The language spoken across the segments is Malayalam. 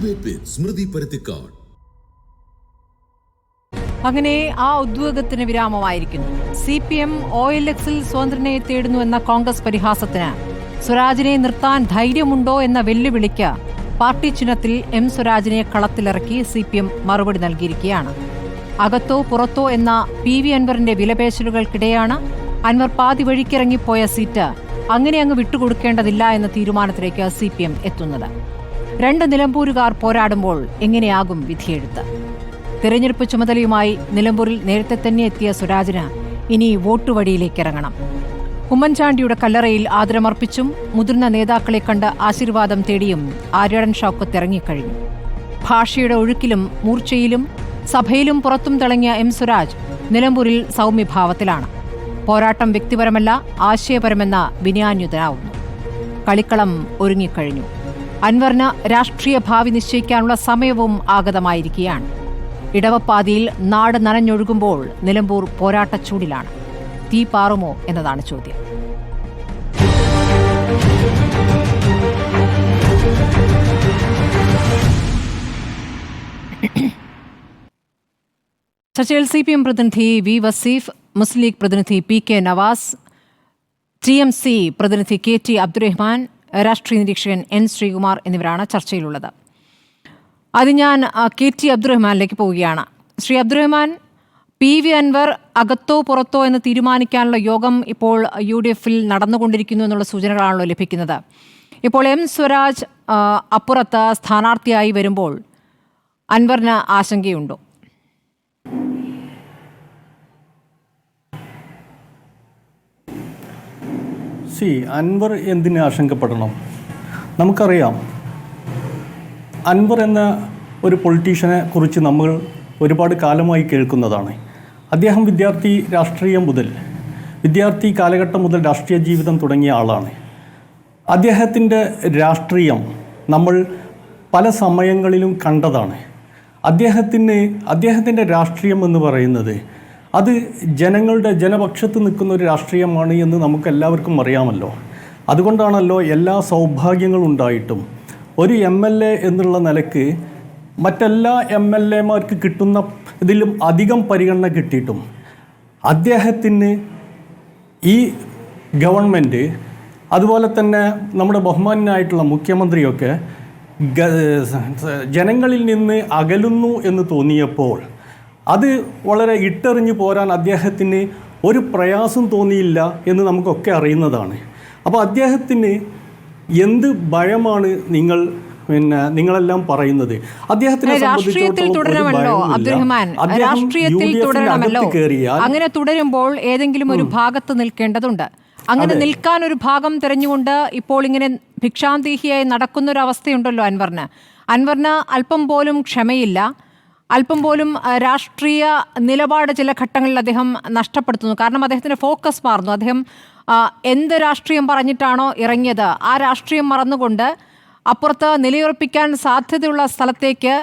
ഡിബേറ്റ് വിത്ത് സ്മൃതി പരുത്തിക്കാട്. അങ്ങനെ ആ ഉദ്വേഗത്തിന് വിരാമമായിരിക്കുന്നു. CPM OLXൽ സ്വതന്ത്രനെ തേടുന്നു എന്ന കോൺഗ്രസ് പരിഹാസത്തിന് സ്വരാജിനെ നിർത്താൻ ധൈര്യമുണ്ടോ എന്ന വെല്ലുവിളിക്ക് പാർട്ടി ചിഹ്നത്തിൽ M സ്വരാജിനെ കളത്തിലിറക്കി CPM മറുപടി നൽകിയിരിക്കുകയാണ്. അകത്തോ പുറത്തോ എന്ന PV അൻവറിന്റെ വിലപേശലുകൾക്കിടെയാണ് അൻവർ പാതി വഴിക്കിറങ്ങിപ്പോയ സീറ്റ് അങ്ങനെ അങ്ങ് വിട്ടുകൊടുക്കേണ്ടതില്ല എന്ന തീരുമാനത്തിലേക്ക് CPM എത്തുന്നത്. രണ്ട് നിലമ്പൂരുകാർ പോരാടുമ്പോൾ എങ്ങനെയാകും വിധിയെഴുത്ത്? തെരഞ്ഞെടുപ്പ് ചുമതലയുമായി നിലമ്പൂരിൽ നേരത്തെ തന്നെ എത്തിയ സ്വരാജിന് ഇനി വോട്ടുവഴിയിലേക്ക് ഇറങ്ങണം. ഉമ്മൻചാണ്ടിയുടെ കല്ലറയിൽ ആദരമർപ്പിച്ചും മുതിർന്ന നേതാക്കളെ കണ്ട് ആശീർവാദം തേടിയും ആര്യാടൻ ഷൗക്കത്ത് ഇറങ്ങിക്കഴിഞ്ഞു. ഭാഷയുടെ ഒഴുക്കിലും മൂർച്ചയിലും സഭയിലും പുറത്തും തിളങ്ങിയ M സ്വരാജ് നിലമ്പൂരിൽ സൗമ്യഭാവത്തിലാണ്. പോരാട്ടം വ്യക്തിപരമല്ല, ആശയപരമെന്ന വിനയാന്യുതനാവുന്നു. കളിക്കളം ഒരുങ്ങിക്കഴിഞ്ഞു. അൻവറിന് രാഷ്ട്രീയ ഭാവി നിശ്ചയിക്കാനുള്ള സമയവും ആഗതമായിരിക്കുകയാണ്. ഇടവപ്പാതിയിൽ നാട് നനഞ്ഞൊഴുകുമ്പോൾ നിലമ്പൂർ പോരാട്ടച്ചൂടിലാണ്. തീ പാറുമോ എന്നതാണ് ചോദ്യം. ചർച്ചയിൽ CPM പ്രതിനിധി V വസീഫ്, മുസ്ലിം ലീഗ് പ്രതിനിധി PK നവാസ്, TMC പ്രതിനിധി KT അബ്ദുറഹ്മാൻ, രാഷ്ട്രീയ നിരീക്ഷകൻ N ശ്രീകുമാർ എന്നിവരാണ് ചർച്ചയിലുള്ളത്. അത് ഞാൻ KT അബ്ദുറഹ്മാനിലേക്ക് പോവുകയാണ്. ശ്രീ അബ്ദുറഹ്മാൻ, PV അൻവർ അകത്തോ പുറത്തോ എന്ന് തീരുമാനിക്കാനുള്ള യോഗം ഇപ്പോൾ UDFൽ നടന്നുകൊണ്ടിരിക്കുന്നു എന്നുള്ള സൂചനകളാണല്ലോ ലഭിക്കുന്നത്. ഇപ്പോൾ M സ്വരാജ് അപ്പുറത്ത് സ്ഥാനാർത്ഥിയായി വരുമ്പോൾ അൻവറിന് ആശങ്കയുണ്ടോ? അൻവർ എന്തിന് ആശങ്കപ്പെടണം? നമുക്കറിയാം, അൻവർ എന്ന ഒരു പൊളിറ്റീഷ്യനെ കുറിച്ച് നമ്മൾ ഒരുപാട് കാലമായി കേൾക്കുന്നതാണ്. അദ്ദേഹം വിദ്യാർത്ഥി കാലഘട്ടം മുതൽ രാഷ്ട്രീയ ജീവിതം തുടങ്ങിയ ആളാണ്. അദ്ദേഹത്തിൻ്റെ രാഷ്ട്രീയം നമ്മൾ പല സമയങ്ങളിലും കണ്ടതാണ്. അദ്ദേഹത്തിൻ്റെ രാഷ്ട്രീയം എന്ന് പറയുന്നത് അത് ജനപക്ഷത്ത് നിൽക്കുന്ന ഒരു രാഷ്ട്രീയമാണ് എന്ന് നമുക്കെല്ലാവർക്കും അറിയാമല്ലോ. അതുകൊണ്ടാണല്ലോ എല്ലാ സൗഭാഗ്യങ്ങളും ഉണ്ടായിട്ടും ഒരു MLA എന്നുള്ള നിലയ്ക്ക് മറ്റെല്ലാ MLAമാർക്ക് കിട്ടുന്ന ഇതിലും അധികം പരിഗണന കിട്ടിയിട്ടും അദ്ദേഹത്തിന് ഈ ഗവൺമെൻറ്, അതുപോലെ തന്നെ നമ്മുടെ ബഹുമാന്യനായിട്ടുള്ള മുഖ്യമന്ത്രിയൊക്കെ ജനങ്ങളിൽ നിന്ന് അകലുന്നു എന്ന് തോന്നിയപ്പോൾ അത് വളരെ ഇട്ടെറിഞ്ഞു പോരാൻ അദ്ദേഹത്തിന് ഒരു പ്രയാസം തോന്നിയില്ല എന്ന് നമുക്കൊക്കെ അറിയുന്നതാണ്. അപ്പോൾ അദ്ദേഹത്തിന് എന്ത് ഭയമാണ് നിങ്ങളെല്ലാം പറയുന്നത്? അദ്ദേഹത്തിനെ അങ്ങനെ തുടരുമ്പോൾ ഏതെങ്കിലും ഒരു ഭാഗത്ത് നിൽക്കേണ്ടതുണ്ട്. അങ്ങനെ നിൽക്കാൻ ഒരു ഭാഗം തിരഞ്ഞുകൊണ്ട് ഇപ്പോൾ ഇങ്ങനെ ഭിക്ഷാന്തീഹിയായി നടക്കുന്ന ഒരു അവസ്ഥയുണ്ടല്ലോ അൻവറിന് അല്പം പോലും ക്ഷമയില്ല, അല്പം പോലും രാഷ്ട്രീയ നിലപാട് ചില ഘട്ടങ്ങളിൽ അദ്ദേഹം നഷ്ടപ്പെടുത്തുന്നു. കാരണം അദ്ദേഹത്തിൻ്റെ ഫോക്കസ് മാറുന്നു. അദ്ദേഹം എന്ത് രാഷ്ട്രീയം പറഞ്ഞിട്ടാണോ ഇറങ്ങിയത് ആ രാഷ്ട്രീയം മറന്നുകൊണ്ട് അപ്പുറത്ത് നിലയുറപ്പിക്കാൻ സാധ്യതയുള്ള സ്ഥലത്തേക്ക്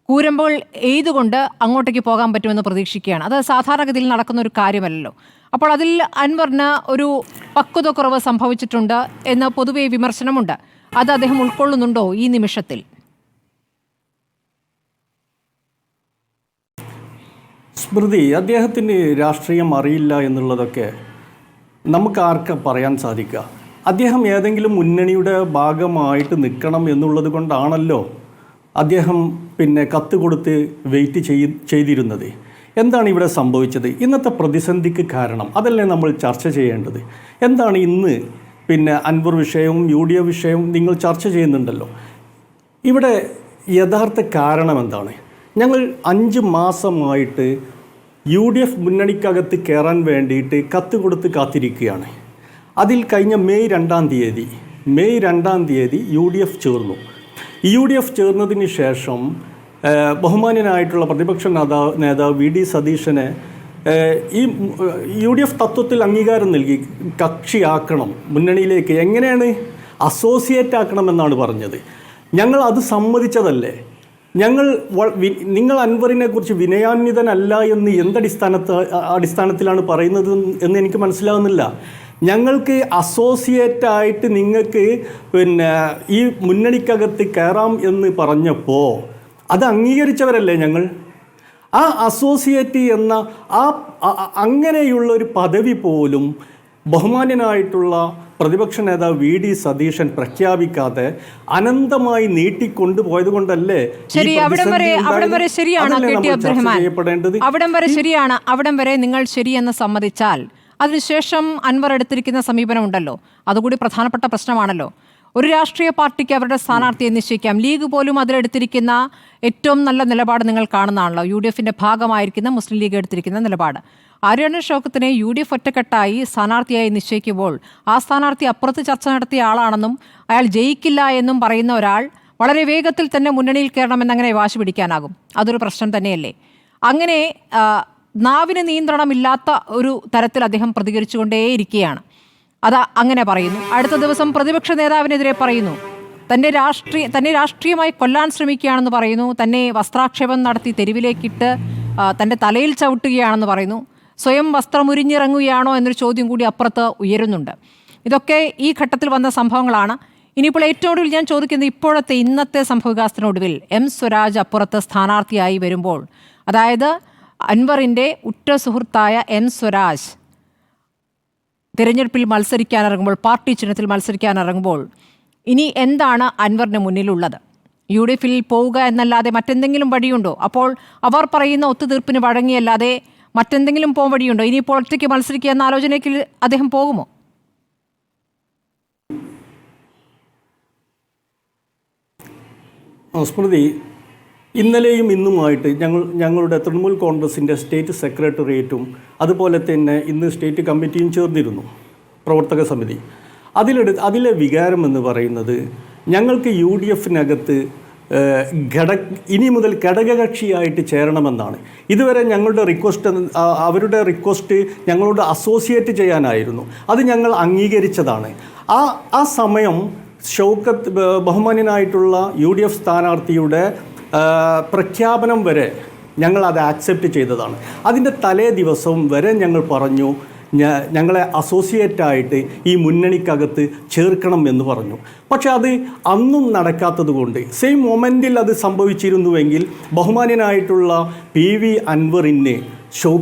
കൂരമ്പോൾ എയ്തുകൊണ്ട് അങ്ങോട്ടേക്ക് പോകാൻ പറ്റുമെന്ന് പ്രതീക്ഷിക്കുകയാണ്. അത് സാധാരണഗതിയിൽ നടക്കുന്ന ഒരു കാര്യമല്ലല്ലോ. അപ്പോൾ അതിൽ അൻവറിന് ഒരു പക്വതക്കുറവ് സംഭവിച്ചിട്ടുണ്ട് എന്ന് പൊതുവെ വിമർശനമുണ്ട്. അത് അദ്ദേഹം ഉൾക്കൊള്ളുന്നുണ്ടോ ഈ നിമിഷത്തിൽ? സ്മൃതി, അദ്ദേഹത്തിന് രാഷ്ട്രീയം അറിയില്ല എന്നുള്ളതൊക്കെ നമുക്ക് ആർക്ക് പറയാൻ സാധിക്കുക? അദ്ദേഹം ഏതെങ്കിലും മുന്നണിയുടെ ഭാഗമായിട്ട് നിൽക്കണം എന്നുള്ളത് കൊണ്ടാണല്ലോ അദ്ദേഹം കത്ത് കൊടുത്ത് വെയിറ്റ് ചെയ്തിരുന്നത്. എന്താണ് ഇവിടെ സംഭവിച്ചത്? ഇന്നത്തെ പ്രതിസന്ധിക്ക് കാരണം അതല്ലേ നമ്മൾ ചർച്ച ചെയ്യേണ്ടത്? എന്താണ് ഇന്ന് അൻവർ വിഷയവും UDF വിഷയവും നിങ്ങൾ ചർച്ച ചെയ്യുന്നുണ്ടല്ലോ. ഇവിടെ യഥാർത്ഥ കാരണം എന്താണ്? ഞങ്ങൾ 5 മാസമായിട്ട് UDF മുന്നണിക്കകത്ത് കയറാൻ വേണ്ടിയിട്ട് കത്ത് കൊടുത്ത് കാത്തിരിക്കുകയാണ്. അതിൽ കഴിഞ്ഞ മെയ് 2 തീയതി UDF ചേർന്നു. UDF ചേർന്നതിന് ശേഷം ബഹുമാന്യനായിട്ടുള്ള പ്രതിപക്ഷ നേതാവ് VD സതീശന് ഈ UDF തത്വത്തിൽ അംഗീകാരം നൽകി. കക്ഷിയാക്കണം, മുന്നണിയിലേക്ക് എങ്ങനെയാണ് അസോസിയേറ്റ് ആക്കണമെന്നാണ് പറഞ്ഞത്. ഞങ്ങൾ അത് സമ്മതിച്ചതല്ലേ? നിങ്ങൾ അൻവറിനെ കുറിച്ച് വിനയാന്വിതനല്ല എന്ന് അടിസ്ഥാനത്തിലാണ് പറയുന്നത് എന്ന് എനിക്ക് മനസ്സിലാകുന്നില്ല. ഞങ്ങൾക്ക് അസോസിയേറ്റായിട്ട് നിങ്ങൾക്ക് പിന്നെ ഈ മുന്നണിക്കകത്ത് കയറാം എന്ന് പറഞ്ഞപ്പോൾ അത് അംഗീകരിച്ചവരല്ലേ ഞങ്ങൾ? ആ അസോസിയേറ്റ് എന്ന അങ്ങനെയുള്ള ഒരു പദവി പോലും ബഹുമാന്യനായിട്ടുള്ള പ്രതിപക്ഷ നേതാവ് വി ഡി സതീശൻ പ്രഖ്യാപിക്കാതെ അനന്തമായി നീട്ടിക്കൊണ്ടുപോയത് കൊണ്ടല്ലേ അവിടം വരെ നിങ്ങൾ ശരിയെന്ന് സമ്മതിച്ചാൽ അതിനുശേഷം അൻവർ എടുത്തിരിക്കുന്ന സമീപനമുണ്ടല്ലോ, അതുകൂടി പ്രധാനപ്പെട്ട പ്രശ്നമാണല്ലോ. ഒരു രാഷ്ട്രീയ പാർട്ടിക്ക് അവരുടെ സ്ഥാനാർത്ഥിയെ നിശ്ചയിക്കാം. ലീഗ് പോലും അതിലെടുത്തിരിക്കുന്ന ഏറ്റവും നല്ല നിലപാട് നിങ്ങൾ കാണുന്നതാണല്ലോ. UDFന്റെ ഭാഗമായിരിക്കുന്ന മുസ്ലിം ലീഗ് എടുത്തിരിക്കുന്ന നിലപാട്. ആര്യാടൻ ഷൗക്കത്തിനെ UDF ഒറ്റക്കെട്ടായി സ്ഥാനാർത്ഥിയായി നിശ്ചയിക്കുമ്പോൾ ആ സ്ഥാനാർത്ഥി അപ്പുറത്ത് ചർച്ച നടത്തിയ ആളാണെന്നും അയാൾ ജയിക്കില്ല എന്നും പറയുന്ന ഒരാൾ വളരെ വേഗത്തിൽ തന്നെ മുന്നണിയിൽ കയറണമെന്നങ്ങനെ വാശി പിടിക്കാനാകും? അതൊരു പ്രശ്നം തന്നെയല്ലേ? അങ്ങനെ നാവിന് നിയന്ത്രണമില്ലാത്ത ഒരു തരത്തിൽ അദ്ദേഹം പ്രതികരിച്ചുകൊണ്ടേയിരിക്കുകയാണ്. അത് അങ്ങനെ പറയുന്നു. അടുത്ത ദിവസം പ്രതിപക്ഷ നേതാവിനെതിരെ പറയുന്നു, തന്നെ രാഷ്ട്രീയമായി കൊല്ലാൻ ശ്രമിക്കുകയാണെന്ന് പറയുന്നു. തന്നെ വസ്ത്രാക്ഷേപം നടത്തി തെരുവിലേക്കിട്ട് തൻ്റെ തലയിൽ ചവിട്ടുകയാണെന്ന് പറയുന്നു. സ്വയം വസ്ത്രമുരിഞ്ഞിറങ്ങുകയാണോ എന്നൊരു ചോദ്യം കൂടി അപ്പുറത്ത് ഉയരുന്നുണ്ട്. ഇതൊക്കെ ഈ ഘട്ടത്തിൽ വന്ന സംഭവങ്ങളാണ്. ഇനിയിപ്പോൾ ഏറ്റവും ഒടുവിൽ ഞാൻ ചോദിക്കുന്നത്, ഇന്നത്തെ സംഭവവികാസത്തിനൊടുവിൽ M സ്വരാജ് അപ്പുറത്ത് സ്ഥാനാർത്ഥിയായി വരുമ്പോൾ, അതായത് അൻവറിൻ്റെ ഉറ്റ സുഹൃത്തായ M സ്വരാജ് തിരഞ്ഞെടുപ്പിൽ മത്സരിക്കാനിറങ്ങുമ്പോൾ, പാർട്ടി ചിഹ്നത്തിൽ മത്സരിക്കാനിറങ്ങുമ്പോൾ ഇനി എന്താണ് അൻവറിന് മുന്നിലുള്ളത്? UDFിൽ പോവുക എന്നല്ലാതെ മറ്റെന്തെങ്കിലും വഴിയുണ്ടോ? അപ്പോൾ അവർ പറയുന്ന ഒത്തുതീർപ്പിന് വഴങ്ങിയല്ലാതെ മറ്റെന്തെങ്കിലും പോകാൻ വഴിയുണ്ടോ? ഇനിയിപ്പോൾ ഒറ്റയ്ക്ക് മത്സരിക്കുക എന്ന ആലോചനയ്ക്ക് അദ്ദേഹം പോകുമോ? സ്മൃതി, ഇന്നലെയും ഇന്നുമായിട്ട് ഞങ്ങളുടെ തൃണമൂൽ കോൺഗ്രസിൻ്റെ സ്റ്റേറ്റ് സെക്രട്ടേറിയറ്റും അതുപോലെ തന്നെ ഇന്ന് സ്റ്റേറ്റ് കമ്മിറ്റിയും ചേർന്നിരുന്നു, പ്രവർത്തക സമിതി. അതിലെ വികാരം എന്ന് പറയുന്നത്, ഞങ്ങൾക്ക് UDFിനകത്ത് ഇനി മുതൽ ഘടകകക്ഷിയായിട്ട് ചേരണമെന്നാണ്. ഇതുവരെ ഞങ്ങളുടെ അവരുടെ റിക്വസ്റ്റ് ഞങ്ങളോട് അസോസിയേറ്റ് ചെയ്യാനായിരുന്നു. അത് ഞങ്ങൾ അംഗീകരിച്ചതാണ്. ആ സമയം ഷൗക്കത്ത് ബഹുമാന്യനായിട്ടുള്ള UDF സ്ഥാനാർത്ഥിയുടെ പ്രഖ്യാപനം വരെ ഞങ്ങൾ അത് ആക്സെപ്റ്റ് ചെയ്തതാണ്. അതിൻ്റെ തലേ ദിവസം വരെ ഞങ്ങൾ പറഞ്ഞു ഞങ്ങളെ അസോസിയേറ്റായിട്ട് ഈ മുന്നണിക്കകത്ത് ചേർക്കണം എന്ന് പറഞ്ഞു. പക്ഷെ അത് അന്നും നടക്കാത്തത് കൊണ്ട്, സെയിം മൊമെൻറ്റിൽ അത് സംഭവിച്ചിരുന്നുവെങ്കിൽ ബഹുമാന്യനായിട്ടുള്ള PV അൻവറിന്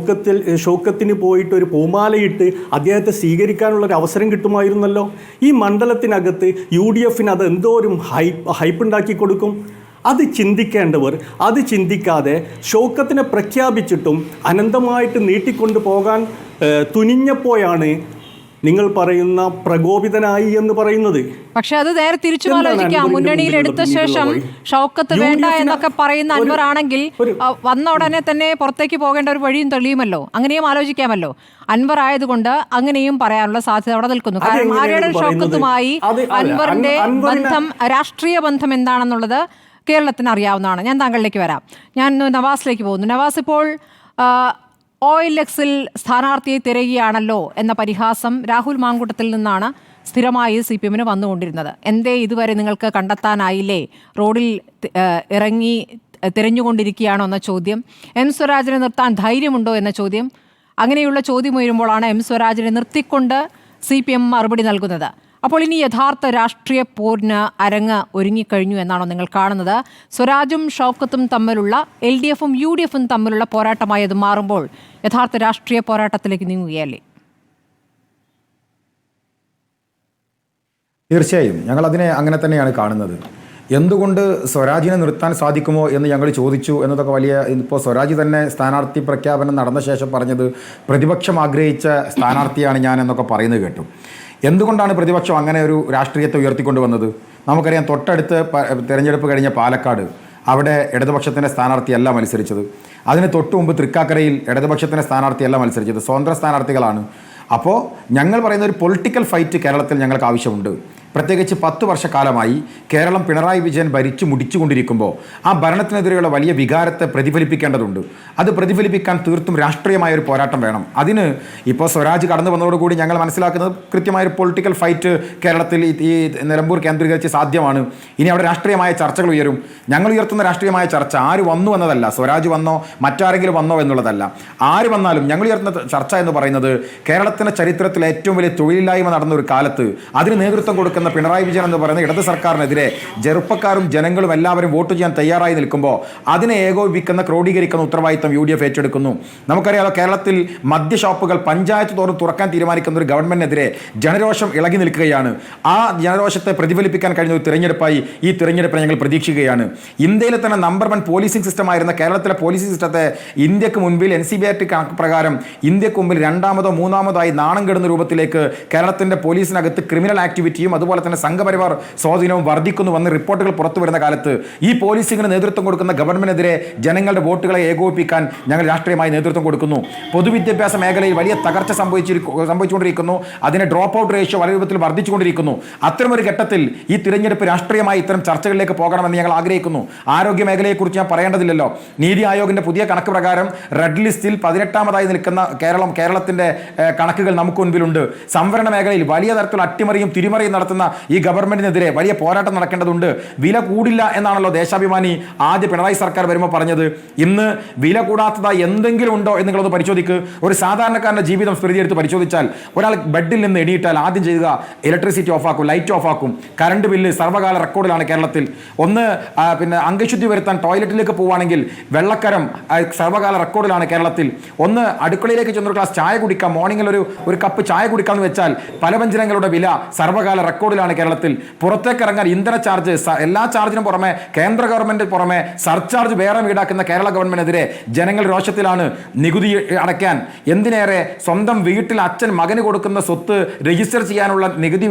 ഷൗക്കത്തിന് പോയിട്ട് ഒരു പൂമാലയിട്ട് അദ്ദേഹത്തെ സ്വീകരിക്കാനുള്ളൊരു അവസരം കിട്ടുമായിരുന്നല്ലോ. ഈ മണ്ഡലത്തിനകത്ത് UDFന് അത് എന്തോരം ഹൈപ്പ് ഉണ്ടാക്കി കൊടുക്കും. അത് ചിന്തിക്കേണ്ടവർ അത് ചിന്തിക്കാതെ ഷൗക്കത്തിനെ പ്രഖ്യാപിച്ചിട്ടും അനന്തമായിട്ട് നീട്ടിക്കൊണ്ടു പോകാൻ തുനിഞ്ഞപ്പോഴാണ് നിങ്ങൾ പറയുന്ന പ്രകോപിതനായി എന്ന് പറയുന്നത്. പക്ഷെ അത് നേരെ തിരിച്ചു ആലോചിക്കാം. മുന്നണിയിൽ എടുത്ത ശേഷം ഷൗക്കത്ത് വേണ്ട എന്നൊക്കെ പറയുന്ന അൻവർ ആണെങ്കിൽ വന്ന ഉടനെ തന്നെ പുറത്തേക്ക് പോകേണ്ട ഒരു വഴിയും തെളിയുമല്ലോ. അങ്ങനെയും ആലോചിക്കാമല്ലോ. അൻവർ ആയതുകൊണ്ട് അങ്ങനെയും പറയാനുള്ള സാധ്യത അവിടെ നിൽക്കുന്നു. കാരണം ആര്യാടൻ ഷൗക്കത്തുമായി അൻവറിന്റെ ബന്ധം, രാഷ്ട്രീയ ബന്ധം എന്താണെന്നുള്ളത് കേരളത്തിന് അറിയാവുന്നതാണ്. ഞാൻ താങ്കളിലേക്ക് വരാം. ഞാൻ നവാസിലേക്ക് പോകുന്നു. നവാസ്, ഇപ്പോൾ OLXൽ സ്ഥാനാർത്ഥിയെ തിരയുകയാണല്ലോ എന്ന പരിഹാസം രാഹുൽ മാങ്കൂട്ടത്തിൽ നിന്നാണ് സ്ഥിരമായി CPMന് വന്നുകൊണ്ടിരുന്നത്. എന്തേ ഇതുവരെ നിങ്ങൾക്ക് കണ്ടെത്താനായില്ലേ? റോഡിൽ ഇറങ്ങി തിരഞ്ഞുകൊണ്ടിരിക്കുകയാണോ എന്ന ചോദ്യം. M സ്വരാജിനെ നിർത്താൻ ധൈര്യമുണ്ടോ എന്ന ചോദ്യം. അങ്ങനെയുള്ള ചോദ്യം ഉയരുമ്പോഴാണ് M സ്വരാജിനെ നിർത്തിക്കൊണ്ട് CPM മറുപടി നൽകുന്നത്. അപ്പോൾ ഇനി യഥാർത്ഥ രാഷ്ട്രീയ പോരിന് അരങ്ങ് ഒരുങ്ങിക്കഴിഞ്ഞു എന്നാണോ നിങ്ങൾ കാണുന്നത്? സ്വരാജും ഷൗക്കത്തും തമ്മിലുള്ള, LDFും UDFും തമ്മിലുള്ള പോരാട്ടമായി അത് മാറുമ്പോൾ യഥാർത്ഥ രാഷ്ട്രീയ പോരാട്ടത്തിലേക്ക് നീങ്ങുകയല്ലേ? തീർച്ചയായും ഞങ്ങൾ അതിനെ അങ്ങനെ തന്നെയാണ് കാണുന്നത്. എന്തുകൊണ്ട് സ്വരാജിനെ നിർത്താൻ സാധിക്കുമോ എന്ന് ഞങ്ങൾ ചോദിച്ചു എന്നതൊക്കെ വലിയ, ഇപ്പോൾ സ്വരാജ് തന്നെ സ്ഥാനാർത്ഥി പ്രഖ്യാപനം നടന്ന ശേഷം പറഞ്ഞത് പ്രതിപക്ഷം ആഗ്രഹിച്ച സ്ഥാനാർത്ഥിയാണ് ഞാൻ എന്നൊക്കെ പറയുന്നത് കേട്ടു. എന്തുകൊണ്ടാണ് പ്രതിപക്ഷം അങ്ങനെ ഒരു രാഷ്ട്രീയത്തെ ഉയർത്തിക്കൊണ്ടുവന്നത്? നമുക്കറിയാം, തൊട്ടടുത്ത് തിരഞ്ഞെടുപ്പ് കഴിഞ്ഞ പാലക്കാട്, അവിടെ ഇടതുപക്ഷത്തിൻ്റെ സ്ഥാനാർത്ഥിയല്ല മത്സരിച്ചത്. അതിന് തൊട്ടു മുമ്പ് തൃക്കാക്കരയിൽ ഇടതുപക്ഷത്തിൻ്റെ സ്ഥാനാർത്ഥിയല്ല മത്സരിച്ചത്, സ്വതന്ത്ര സ്ഥാനാർത്ഥികളാണ്. അപ്പോൾ ഞങ്ങൾ പറയുന്ന ഒരു പൊളിറ്റിക്കൽ ഫൈറ്റ് കേരളത്തിൽ ഞങ്ങൾക്ക് ആവശ്യമുണ്ട്. പ്രത്യേകിച്ച് 10 വർഷക്കാലമായി കേരളം പിണറായി വിജയൻ ഭരിച്ചു മുടിച്ചുകൊണ്ടിരിക്കുമ്പോൾ ആ ഭരണത്തിനെതിരെയുള്ള വലിയ വികാരത്തെ പ്രതിഫലിപ്പിക്കേണ്ടതുണ്ട്. അത് പ്രതിഫലിപ്പിക്കാൻ തീർത്തും രാഷ്ട്രീയമായൊരു പോരാട്ടം വേണം. അതിന് ഇപ്പോൾ സ്വരാജ് കടന്നു വന്നതോടുകൂടി ഞങ്ങൾ മനസ്സിലാക്കുന്നത് കൃത്യമായൊരു പൊളിറ്റിക്കൽ ഫൈറ്റ് കേരളത്തിൽ ഈ നിലമ്പൂർ കേന്ദ്രീകരിച്ച് സാധ്യമാണ്. ഇനി അവിടെ രാഷ്ട്രീയമായ ചർച്ചകൾ ഉയരും. ഞങ്ങൾ ഉയർത്തുന്ന രാഷ്ട്രീയമായ ചർച്ച ആര് വന്നു എന്നതല്ല, സ്വരാജ് വന്നോ മറ്റാരെങ്കിലും വന്നോ എന്നുള്ളതല്ല. ആര് വന്നാലും ഞങ്ങൾ ഉയർത്തുന്ന ചർച്ച എന്ന് പറയുന്നത് കേരളത്തിൻ്റെ ചരിത്രത്തിൽ ഏറ്റവും വലിയ തൊഴിലില്ലായ്മ നടന്ന ഒരു കാലത്ത് അതിന് നേതൃത്വം കൊടുക്കുന്ന പിണറായി വിജയൻ എന്ന് പറയുന്ന ഇടത് സർക്കാരിനെതിരെ ചെറുപ്പക്കാരും ജനങ്ങളും എല്ലാവരും വോട്ട് ചെയ്യാൻ തയ്യാറായി നിൽക്കുമ്പോൾ അതിനെ ഏകോപിപ്പിക്കുന്ന ക്രോഡീകരിക്കുന്ന ഉത്തരവാദിത്തം UDF ഏറ്റെടുക്കുന്നു. നമുക്കറിയാലോ, കേരളത്തിൽ മദ്യഷോപ്പുകൾ പഞ്ചായത്ത് തോറും തുറക്കാൻ തീരുമാനിക്കുന്ന ഒരു ഗവൺമെന്റിനെതിരെ ജനരോഷം ഇളകി നിൽക്കുകയാണ്. ആ ജനരോഷത്തെ പ്രതിഫലിപ്പിക്കാൻ കഴിഞ്ഞ ഒരു തിരഞ്ഞെടുപ്പായി ഈ തിരഞ്ഞെടുപ്പിനെ ഞങ്ങൾ പ്രതീക്ഷിക്കുകയാണ്. ഇന്ത്യയിലെ തന്നെ നമ്പർ 1 പോലീസിംഗ് സിസ്റ്റമായിരുന്ന കേരളത്തിലെ പോലീസിംഗ് സിസ്റ്റത്തെ ഇന്ത്യക്ക് മുൻപിൽ NCBRT കണക്ക് പ്രകാരം ഇന്ത്യക്ക് മുമ്പിൽ രണ്ടാമതോ മൂന്നാമതോ ആയി നാണം കെടുന്ന രൂപത്തിലേക്ക് കേരളത്തിൻ്റെ പോലീസിനകത്ത് ക്രിമിനൽ ആക്ടിവിറ്റിയും അതുപോലെ തന്നെ സംഘപരിവാർ സ്വാധീനവും വർദ്ധിക്കുന്നുവെന്ന് റിപ്പോർട്ടുകൾ പുറത്തു വരുന്ന കാലത്ത് ഈ പോലീസിംഗിന് നേതൃത്വം കൊടുക്കുന്ന ഗവൺമെന്റിനെതിരെ ജനങ്ങളുടെ വോട്ടുകളെ ഏകോപിപ്പിക്കാൻ ഞങ്ങൾ രാഷ്ട്രീയമായി നേതൃത്വം കൊടുക്കുന്നു. പൊതുവിദ്യാഭ്യാസ മേഖലയിൽ വലിയ തകർച്ച സംഭവിച്ചുകൊണ്ടിരിക്കുന്നു. അതിന് ഡ്രോപ്പ് ഔട്ട് റേഷ്യോ വളരെ രൂപത്തിൽ വർദ്ധിച്ചുകൊണ്ടിരിക്കുന്നു. അത്തരമൊരു ഘട്ടത്തിൽ ഈ തിരഞ്ഞെടുപ്പ് രാഷ്ട്രീയമായി ഇത്തരം ചർച്ചകളിലേക്ക് പോകണമെന്ന് ഞങ്ങൾ ആഗ്രഹിക്കുന്നു. ആരോഗ്യ മേഖലയെക്കുറിച്ച് ഞാൻ പറയേണ്ടതില്ലല്ലോ. നീതി ആയോഗിന്റെ പുതിയ കണക്ക് പ്രകാരം റെഡ് ലിസ്റ്റിൽ 18ാമതായി നിൽക്കുന്ന കേരളത്തിന്റെ കണക്കുകൾ നമുക്ക് മുൻപിലുണ്ട്. സംവരണ മേഖലയിൽ വലിയ തരത്തിലുള്ള അട്ടിമറിയും തിരിമറിയും നടത്തുന്ന ഈ ഗവൺമെന്റിനെതിരെ വലിയ പോരാട്ടം നടക്കേണ്ടതുണ്ട്. വില കൂടില്ല എന്നാണല്ലോ ദേശാഭിമാനി ആദ്യ പിണറായി സർക്കാർ വരുമ്പോൾ പറഞ്ഞത്. ഇന്ന് വില കൂടാത്തതായി എന്തെങ്കിലും ഉണ്ടോ എന്ന് നിങ്ങളൊന്ന് പരിശോധിക്ക്. ഒരു സാധാരണക്കാരൻ്റെ ജീവിതം സ്മൃതിയെടുത്ത് പരിശോധിച്ചാൽ ഒരാൾ ബെഡിൽ നിന്ന് എണീറ്റാൽ ആദ്യം ചെയ്യുക ഇലക്ട്രിസിറ്റി ഓഫാക്കും, ലൈറ്റ് ഓഫാക്കും. കറണ്ട് ബില്ല് സർവ്വകാല റെക്കോർഡിലാണ് കേരളത്തിൽ. ഒന്ന് പിന്നെ അംഗശുദ്ധി വരുത്താൻ ടോയ്ലറ്റിലേക്ക് പോവുകയാണെങ്കിൽ വെള്ളക്കരം സർവ്വകാല റെക്കോർഡിലാണ് കേരളത്തിൽ. ഒന്ന് അടുക്കളയിലേക്ക് ചെന്നൊരു ഗ്ലാസ് ചായ കുടിക്കാം, മോർണിംഗിൽ ഒരു കപ്പ് ചായ കുടിക്കാമെന്ന് വെച്ചാൽ പലവ്യഞ്ജനങ്ങളുടെ വില സർവ്വകാല റെക്കോർഡിലാണ് കേരളത്തിൽ. പുറത്തേക്ക് ഇറങ്ങാൻ ഇന്ധന ചാർജ്, എല്ലാ ചാർജിനും പുറമെ കേന്ദ്ര ഗവൺമെന്റ് പുറമെ സർചാർജ് വേറെ ഈടാക്കുന്ന കേരള ഗവൺമെന്റിനെതിരെ ജനങ്ങൾ രോഷത്തിലാണ്. നികുതി അടയ്ക്കാൻ എന്തിനേറെ സ്വന്തം വീട്ടിൽ അച്ഛൻ മകന് കൊടുക്കുന്ന സ്വത്ത് രജിസ്റ്റർ ചെയ്യാനുള്ള നികുതി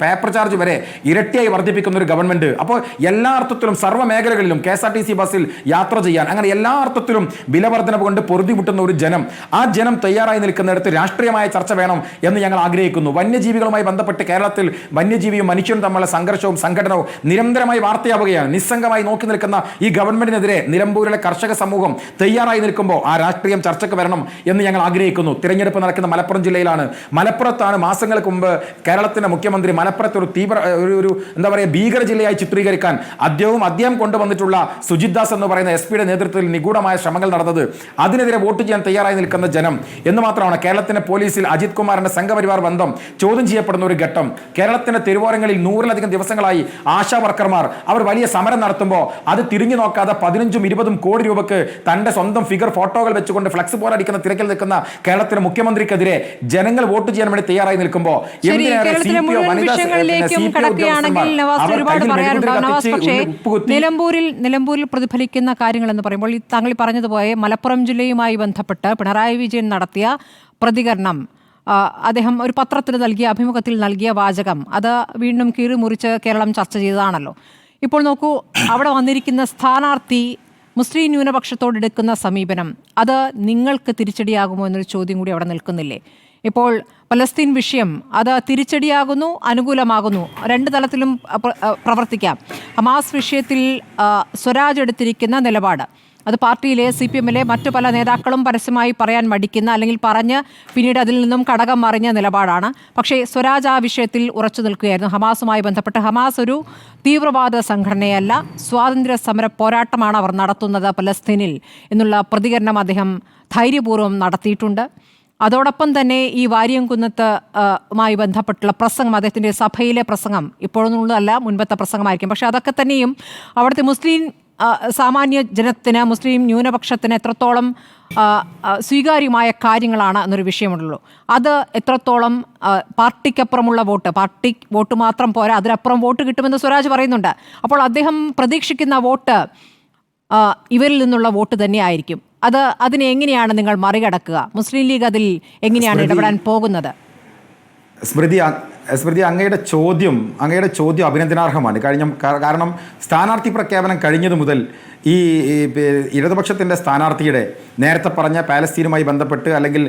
പേപ്പർ ചാർജ് വരെ ഇരട്ടിയായി വർദ്ധിപ്പിക്കുന്ന ഒരു ഗവൺമെന്റ്. അപ്പോൾ എല്ലാ അർത്ഥത്തിലും സർവ്വ മേഖലകളിലും KSRTC ബസ്സിൽ യാത്ര ചെയ്യാൻ അങ്ങനെ എല്ലാ അർത്ഥത്തിലും വിലവർദ്ധനവ് കൊണ്ട് പൊറുതിമുട്ടുന്ന ഒരു ജനം, ആ ജനം തയ്യാറായി നിൽക്കുന്നിടത്ത് രാഷ്ട്രീയമായ ചർച്ച വേണം എന്ന് ഞങ്ങൾ ആഗ്രഹിക്കുന്നു. വന്യജീവികളുമായി ബന്ധപ്പെട്ട് കേരളത്തിൽ വന്യജീവിയും മനുഷ്യനും തമ്മിലുള്ള സംഘർഷവും സംഘടനവും നിരന്തരമായി വാർത്തയാവുകയാണ്. നിസ്സംഗമായി നോക്കി നിൽക്കുന്ന ഈ ഗവൺമെന്റിനെതിരെ നിലമ്പൂരിലെ കർഷക സമൂഹം തയ്യാറായി നിൽക്കുമ്പോൾ ആ രാഷ്ട്രീയം ചർച്ചയ്ക്ക് വരണം എന്ന് ഞങ്ങൾ ആഗ്രഹിക്കുന്നു. തിരഞ്ഞെടുപ്പ് നടക്കുന്ന മലപ്പുറം ജില്ലയിലാണ്. മലപ്പുറത്താണ് മാസങ്ങൾക്ക് മുമ്പ് കേരളത്തിന്റെ മുഖ്യമന്ത്രി മലപ്പുറത്ത് ഒരു തീവ്ര എന്താ പറയുക ഭീകര ജില്ലയായി ചിത്രീകരിക്കാൻ അദ്ദേഹം കൊണ്ടുവന്നിട്ടുള്ള സുജിത് ദാസ് എന്ന് പറയുന്ന SP-യുടെ നേതൃത്വത്തിൽ നിഗൂഢമായ ശ്രമങ്ങൾ നടന്നത്. അതിനെതിരെ വോട്ട് ചെയ്യാൻ തയ്യാറായി നിൽക്കുന്ന ജനം എന്ന് മാത്രമാണ്. കേരളത്തിന്റെ പോലീസിൽ അജിത് കുമാറിന്റെ സംഘപരിവാർ ബന്ധം ചോദ്യം ചെയ്യപ്പെടുന്ന ഒരു ഘട്ടം. കേരളത്തിന്റെ തെരുവോരങ്ങളിൽ 100-ലധികം ദിവസങ്ങളായി ആശാ വർക്കർമാർ അവർ വലിയ സമരം നടത്തുമ്പോൾ അത് തിരിഞ്ഞു നോക്കാതെ 15-20 കോടി രൂപക്ക് തന്റെ സ്വന്തം ഫിഗർ ഫോട്ടോകൾ വെച്ചുകൊണ്ട് ഫ്ലക്സ് പോലടിക്കുന്ന തിരക്കിൽ നിൽക്കുന്ന കേരളത്തിന്റെ മുഖ്യമന്ത്രിക്കെതിരെ ജനങ്ങൾ വോട്ട് ചെയ്യാൻ വേണ്ടി തയ്യാറായി നിൽക്കുമ്പോൾ നിലമ്പൂരിൽ പ്രതിഫലിക്കുന്ന കാര്യങ്ങൾ എന്ന് പറയുമ്പോൾ താങ്കൾ പറഞ്ഞതുപോലെ മലപ്പുറം ജില്ലയുമായി ബന്ധപ്പെട്ട് പിണറായി വിജയൻ നടത്തിയ പ്രതികരണം, അദ്ദേഹം ഒരു പത്രത്തിന് നൽകിയ അഭിമുഖത്തിൽ നൽകിയ വാചകം, അത് വീണ്ടും കീറി മുറിച്ച് കേരളം ചർച്ച ചെയ്തതാണല്ലോ. ഇപ്പോൾ നോക്കൂ, അവിടെ വന്നിരിക്കുന്ന സ്ഥാനാർത്ഥി മുസ്ലിം ന്യൂനപക്ഷത്തോടെടുക്കുന്ന സമീപനം അത് നിങ്ങൾക്ക് തിരിച്ചടിയാകുമോ എന്നൊരു ചോദ്യം കൂടി അവിടെ നിൽക്കുന്നില്ലേ? ഇപ്പോൾ പലസ്തീൻ വിഷയം അത് തിരിച്ചടിയാകുന്നു, അനുകൂലമാകുന്നു, രണ്ട് തലത്തിലും പ്രവർത്തിക്കാം. ഹമാസ് വിഷയത്തിൽ സ്വരാജ് എടുത്തിരിക്കുന്ന നിലപാട് അത് പാർട്ടിയിലെ CPM-ലെ മറ്റു പല നേതാക്കളും പരസ്യമായി പറയാൻ മടിക്കുന്ന, അല്ലെങ്കിൽ പറഞ്ഞ് പിന്നീട് അതിൽ നിന്നും കടകം മറിഞ്ഞ നിലപാടാണ്. പക്ഷേ സ്വരാജ് ആ വിഷയത്തിൽ ഉറച്ചു നിൽക്കുകയായിരുന്നു. ഹമാസുമായി ബന്ധപ്പെട്ട് ഹമാസ് ഒരു തീവ്രവാദ സംഘടനയല്ല, സ്വാതന്ത്ര്യ സമര പോരാട്ടമാണ് അവർ നടത്തുന്നത് പലസ്തീനിൽ എന്നുള്ള പ്രതികരണം അദ്ദേഹം ധൈര്യപൂർവ്വം നടത്തിയിട്ടുണ്ട്. അതോടൊപ്പം തന്നെ ഈ വാര്യംകുന്നത്ത് മായി ബന്ധപ്പെട്ടുള്ള പ്രസംഗം, അദ്ദേഹത്തിൻ്റെ സഭയിലെ പ്രസംഗം ഇപ്പോഴൊന്നുള്ളതല്ല, മുൻപത്തെ പ്രസംഗമായിരിക്കും. പക്ഷേ അതൊക്കെ തന്നെയും അവിടുത്തെ മുസ്ലിം സാമാന്യ ജനത്തിന്, മുസ്ലിം ന്യൂനപക്ഷത്തിന് എത്രത്തോളം സ്വീകാര്യമായ കാര്യങ്ങളാണ് എന്നൊരു വിഷയമുള്ളൂ. അത് എത്രത്തോളം പാർട്ടിക്കപ്പുറമുള്ള പാർട്ടി വോട്ട് മാത്രം പോരാ, അതിനപ്പുറം വോട്ട് കിട്ടുമെന്ന് സ്വരാജ് പറയുന്നുണ്ട്. അപ്പോൾ അദ്ദേഹം പ്രതീക്ഷിക്കുന്ന വോട്ട് ഇവരിൽ നിന്നുള്ള വോട്ട് തന്നെയായിരിക്കും. അതിനെ എങ്ങനെയാണ് നിങ്ങൾ മറികടക്കുക? മുസ്ലിം ലീഗ് അതിൽ എങ്ങനെയാണ് ഇടപെടാൻ പോകുന്നത്? സ്മൃതി അങ്ങയുടെ ചോദ്യം അഭിനന്ദനാർഹമാണ്. കാരണം സ്ഥാനാർത്ഥി പ്രഖ്യാപനം കഴിഞ്ഞതു മുതൽ ഈ ഇടതുപക്ഷത്തിൻ്റെ സ്ഥാനാർത്ഥിയുടെ നേരത്തെ പറഞ്ഞ പാലസ്തീനുമായി ബന്ധപ്പെട്ട് അല്ലെങ്കിൽ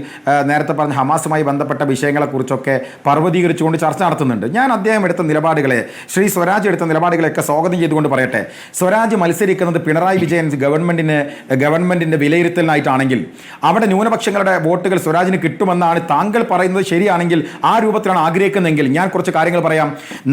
നേരത്തെ പറഞ്ഞ ഹമാസുമായി ബന്ധപ്പെട്ട വിഷയങ്ങളെക്കുറിച്ചൊക്കെ പർവ്വതീകരിച്ചുകൊണ്ട് ചർച്ച നടത്തുന്നുണ്ട്. ഞാൻ അദ്ദേഹം എടുത്ത നിലപാടുകളെ, ശ്രീ സ്വരാജ് എടുത്ത നിലപാടുകളെയൊക്കെ സ്വാഗതം ചെയ്തുകൊണ്ട് പറയട്ടെ. സ്വരാജ് മത്സരിക്കുന്നത് പിണറായി വിജയൻ ഗവൺമെൻറ്റിൻ്റെ വിലയിരുത്തലിനായിട്ടാണെങ്കിൽ അവിടെ ന്യൂനപക്ഷങ്ങളുടെ വോട്ടുകൾ സ്വരാജിന് കിട്ടുമെന്നാണ് താങ്കൾ പറയുന്നത് ശരിയാണെങ്കിൽ, ആ രൂപത്തിലാണ് ആഗ്രഹിക്കുന്നതെങ്കിൽ ഞാൻ കുറച്ച് കാര്യങ്ങൾ പറയാം.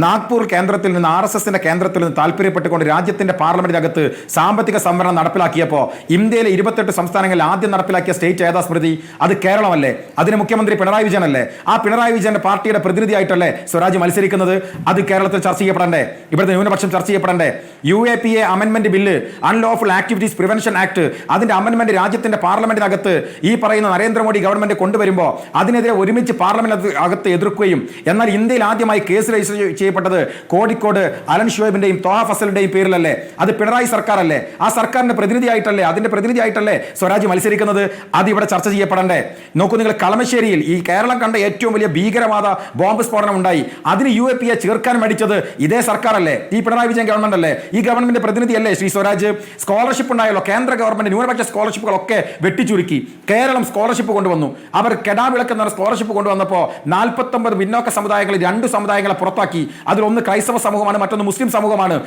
നാഗ്പൂർ കേന്ദ്രത്തിൽ നിന്ന് RSSന്റെ കേന്ദ്രത്തിൽ നിന്ന് താല്പര്യപ്പെട്ടുകൊണ്ട് രാജ്യത്തിൻ്റെ പാർലമെന്റിനകത്ത് സാമ്പത്തിക സംവരണം നടപ്പിലാക്കിയപ്പോൾ ഇന്ത്യയിലെ 28 സംസ്ഥാനങ്ങളിൽ ആദ്യം നടപ്പിലാക്കിയ സ്റ്റേറ്റ് ഏതാ സ്മൃതി? അത് കേരളമല്ലേ? അതിന് മുഖ്യമന്ത്രി പിണറായി വിജയൻ അല്ലേ? ആ പിണറായി വിജയന്റെ പാർട്ടിയുടെ പ്രതിനിധിയായിട്ടല്ലേ സ്വരാജ് മത്സരിക്കുന്നത്? അത് കേരളത്തിൽ ചർച്ച ചെയ്യപ്പെടണ്ടേ? ഇവിടുത്തെ ന്യൂനപക്ഷം ചർച്ച ചെയ്യപ്പെടണ്ടേ? UAPA അമെൻമെന്റ് bill, unlawful activities prevention act, അതിന്റെ അമെൻമെന്റ് രാജ്യത്തിന്റെ പാർലമെന്റിനകത്ത് ഈ പറയുന്ന നരേന്ദ്രമോദി ഗവൺമെന്റ് കൊണ്ടുവരുമ്പോൾ അതിനെതിരെ ഒരുമിച്ച് പാർലമെന്റ് അകത്ത് എതിർക്കുകയും, എന്നാൽ ഇന്ത്യയിൽ ആദ്യമായി കേസ് രജിസ്റ്റർ ചെയ്യപ്പെട്ടത് കോഴിക്കോട് അലൻ ഷുഹൈബിന്റെയും ത്വാഹ ഫസലിന്റെയും പേരിലല്ലേ? അത് പിണറായി സർക്കാർ അല്ലേ? ആ സർക്കാരിന്റെ പ്രതിനിധിയായിട്ടല്ലേ, അതിന്റെ പ്രതിനിധിയായിട്ടല്ലേ സ്വരാജ് മത്സരിക്കുന്നത്? അത് ഇവിടെ ചർച്ച ചെയ്യപ്പെടണ്ടേ? നോക്കൂ, നിങ്ങൾ കളമശ്ശേരിയിൽ ഈ കേരളം കണ്ട ഏറ്റവും വലിയ ഭീകരവാദ ബോംബ് സ്ഫോടനം ഉണ്ടായി. അതിന് UAPA ചേർക്കാൻ മടിച്ചത് ഇതേ സർക്കാരല്ലേ? ഈ പിണറായി വിജയൻ ഗവൺമെന്റ് അല്ലേ? ഈ ഗവൺമെന്റ് പ്രതിനിധിയല്ലേ ശ്രീ സ്വരാജ്? സ്കോളർഷിപ്പ് ഉണ്ടായല്ലോ, കേന്ദ്ര ഗവൺമെന്റ് ന്യൂനപക്ഷ സ്കോളർഷിപ്പുകളൊക്കെ വെട്ടിച്ചുരുക്കി കേരളം സ്കോളർഷിപ്പ് കൊണ്ടുവന്നു. അവർ കെടാവിളക്കെന്ന സ്കോളർഷിപ്പ് കൊണ്ടുവന്നപ്പോൾ 49 പിന്നോക്ക സമുദായങ്ങളിൽ 2 സമുദായങ്ങളെ പുറത്താക്കി. അതിലൊന്ന് ക്രൈസ്തവ സമൂഹമാണ്, മറ്റൊന്ന് മുസ്ലിം സമൂഹമാണ്.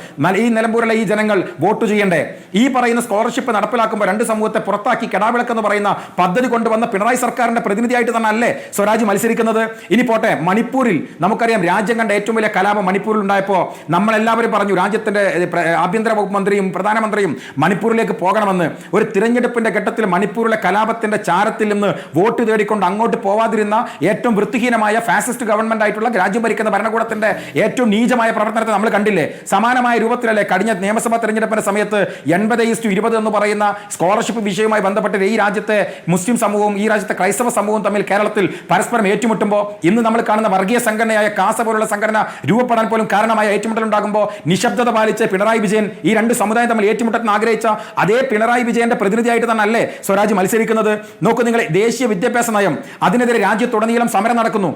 ഈ നിലമ്പൂരിലെ ഈ ജനങ്ങൾ വോട്ട് ചെയ്യണ്ടേ? ഈ പറയുന്ന സ്കോളർഷിപ്പ് നടപ്പിലാക്കുമ്പോൾ 2 സമൂഹത്തെ പുറത്താക്കി കെടാവിളക്ക് എന്ന് പറയുന്ന പദ്ധതി കൊണ്ടുവന്ന പിണറായി സർക്കാരിന്റെ പ്രതിനിധിയായിട്ട് തന്നെ അല്ലേ സ്വരാജ് മത്സരിക്കുന്നത്? ഇനി പോട്ടെ, മണിപ്പൂരിൽ നമുക്കറിയാം രാജ്യം കണ്ട ഏറ്റവും വലിയ കലാപം മണിപ്പൂരിൽ ഉണ്ടായപ്പോൾ നമ്മളെല്ലാവരും പറഞ്ഞു രാജ്യത്തിന്റെ ആഭ്യന്തര വകുപ്പ് മന്ത്രിയും പ്രധാനമന്ത്രിയും മണിപ്പൂരിലേക്ക് പോകണമെന്ന്. ഒരു തിരഞ്ഞെടുപ്പിന്റെ ഘട്ടത്തിൽ മണിപ്പൂരിലെ കലാപത്തിന്റെ ചാരത്തിൽ നിന്ന് വോട്ട് തേടിക്കൊണ്ട് അങ്ങോട്ട് പോവാതിരുന്ന ഏറ്റവും വൃത്തിഹീനമായ ഫാസിസ്റ്റ് ഗവൺമെന്റ് ആയിട്ടുള്ള രാജ്യം ഭരിക്കുന്ന ഭരണകൂടത്തിന്റെ ഏറ്റവും നീചമായ പ്രവർത്തനത്തെ നമ്മൾ കണ്ടില്ലേ? സമാനമായ രൂപത്തിലല്ലേ കഴിഞ്ഞ നിയമസഭാ തെരഞ്ഞെടുപ്പിന്റെ സമയത്ത് 80:20 എന്ന് പറയുന്ന സ്കോളർഷിപ്പ് വിഷയവുമായി ബന്ധപ്പെട്ട് ഈ രാജ്യത്തെ മുസ്ലിം സമൂഹവും ഈ രാജ്യത്തെ ക്രൈസ്തവ സമൂഹവും തമ്മിൽ കേരളത്തിൽ പരസ്പരം ഏറ്റുമുട്ടുമ്പോൾ ഇന്ന് നമ്മൾ കാണുന്ന വർഗീയ സംഘടനയായ കാസ പോലുള്ള സംഘടന രൂപപ്പെടാൻ പോലും കാരണമായ ഏറ്റുമുട്ടൽ ഉണ്ടാകുമ്പോൾ നിശബ്ദത പാലിച്ച് പിണറായി വിജയൻ ഈ 2 സമുദായം തമ്മിൽ ഏറ്റുമുട്ടത്തിന് ആഗ്രഹിച്ച അതേ പിണറായി വിജയന്റെ പ്രതിനിധിയായിട്ട് തന്നെ അല്ലേ സ്വരാജ് മത്സരിക്കുന്നത്? നോക്കൂ, നിങ്ങൾ ദേശീയ വിദ്യാഭ്യാസ നയം, അതിനെതിരെ രാജ്യത്തുടനീളം സമരം നടക്കുന്നു.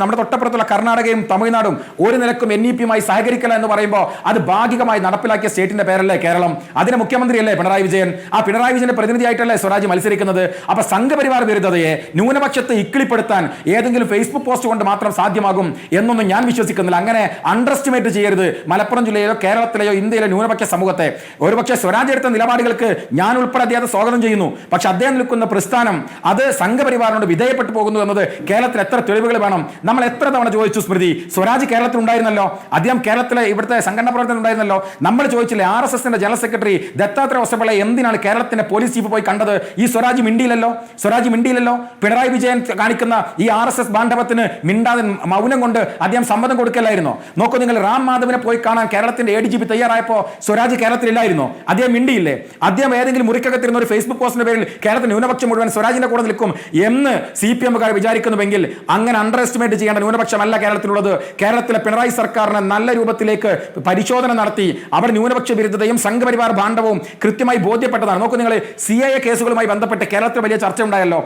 നമ്മുടെ തൊട്ടപ്പുറത്തുള്ള കർണാടകയും തമിഴ്നാടും ഒരു നിലക്കും NEP-യുമായി സഹകരിക്കില്ല എന്ന് പറയുമ്പോൾ അത് ഭാഗികമായി നടപ്പിലാക്കിയ സ്റ്റേറ്റിന്റെ പേരല്ലേ കേരളം? അതിന്റെ മുഖ്യമന്ത്രിയല്ലേ പിണറായി വിജയൻ? ആ പിണറായി വിജയന്റെ പ്രതിനിധിയായിട്ടല്ലേ സ്വരാജ് മത്സരിക്കുന്നത്? അപ്പൊ സംഘപരിവാർ വിരുദ്ധതയെ, ന്യൂനപക്ഷത്തെ ഇക്കിളിപ്പെടുത്താൻ ഏതെങ്കിലും ഫേസ്ബുക്ക് പോസ്റ്റ് കൊണ്ട് മാത്രം സാധ്യമാകും എന്നൊന്നും ഞാൻ വിശ്വസിക്കുന്നില്ല. അങ്ങനെ അണ്ടർ എസ്റ്റിമേറ്റ് ചെയ്യരുത് മലപ്പുറം ജില്ലയിലോ കേരളത്തിലെയോ ഇന്ത്യയിലെ ന്യൂനപക്ഷ സമൂഹത്തെ. ഒരുപക്ഷെ സ്വരാജ് എടുത്ത നിലപാടുകൾക്ക് ഞാൻ ഉൾപ്പെടെ അദ്ദേഹത്തെ സ്വാഗതം ചെയ്യുന്നു. പക്ഷെ അദ്ദേഹം നിൽക്കുന്ന പ്രസ്ഥാനം അത് സംഘപരിവാറിനോട് വിധേയപ്പെട്ടു പോകുന്നു എന്നത് കേരളത്തിൽ എത്ര തെളിവുകൾ വേണം? നമ്മൾ എത്ര തവണ ചോദിച്ചു സ്മൃതി? സ്വരാജ് കേരളത്തിൽ ഉണ്ടായിരുന്നല്ലോ, അദ്ദേഹം കേരളത്തിലെ ഇവിടുത്തെ സംഘടനാ പ്രവർത്തനം ഉണ്ടായിരുന്നല്ലോ. നമ്മൾ ചോദിച്ചില്ലേ RSSന്റെ ജനറൽ സെക്രട്ടറി ദത്താത്രേയ ഹൊസബളെ എന്തിനാണ് കേരളത്തിന്റെ പോലീസ് ചീഫ് പോയി കണ്ടത്? ഈ സ്വരാജ് മിണ്ടിയില്ലല്ലോ. പിണറായി വിജയൻ കാണിക്കുന്ന ഈ RSS ബാണ്ഡവത്തിന് മിണ്ടാതെ മൗനം കൊണ്ട് അദ്ദേഹം സമ്മതം കൊടുക്കലായിരുന്നോ? നോക്കൂ, നിങ്ങൾ റാം മാധവനെ പോയി കാണാൻ കേരളത്തിന്റെ ADGP തയ്യാറായപ്പോൾ സ്വരാജ് കേരളത്തിലില്ലായിരുന്നോ? അദ്ദേഹം മിണ്ടിയില്ലേ? അദ്ദേഹം ഏതെങ്കിലും മുറിക്കകത്തിരുന്ന ഒരു ഫേസ്ബുക്ക് പോസ്റ്റിന്റെ പേരിൽ കേരളത്തിൽ ന്യൂനപക്ഷം മുഴുവൻ സ്വരാജിന്റെ കൂടെ നിൽക്കും എന്ന് CPM-കാർ വിചാരിക്കുന്നുവെങ്കിൽ അങ്ങനെ അണ്ടർ എസ്റ്റിമേറ്റ് ചെയ്യേണ്ട ന്യൂനപക്ഷമല്ല കേരളത്തിലുള്ളത്. കേരളത്തിലെ പിണറായി സർക്കാരിനെ നല്ല രൂപത്തിലേക്ക് പരിശോധന നടത്തി അവിടെ ന്യൂനപക്ഷ വിരുദ്ധതയും സംഘപരിവാർ ഭാണ്ഡവും കൃത്യമായി ബോധ്യപ്പെട്ടതാണ്. നോക്കൂ, നിങ്ങൾ CAA കേസുകളുമായി ബന്ധപ്പെട്ട് കേരളത്തിൽ വലിയ ചർച്ച ഉണ്ടായല്ലോ.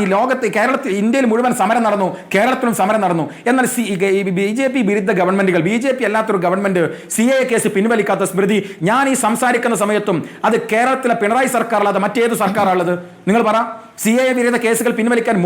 ഈ ലോകത്ത് ഇന്ത്യയിൽ മുഴുവൻ സമരം നടന്നു, കേരളത്തിലും സമരം നടന്നു. എന്നാൽ BJP വിരുദ്ധ ഗവൺമെന്റുകൾ, BJP അല്ലാത്തൊരു ഗവൺമെന്റ് CAA കേസ് പിൻവലിക്കാത്ത സ്മൃതി, ഞാൻ ഈ സംസാരിക്കുന്ന സമയത്തും അത് കേരളത്തിലെ പിണറായി സർക്കാരല്ലാതെ മറ്റേത് സർക്കാരാണുള്ളത്? നിങ്ങൾ പറ. CAA വിരുദ്ധ കേസുകൾ പിൻവലിക്കാൻ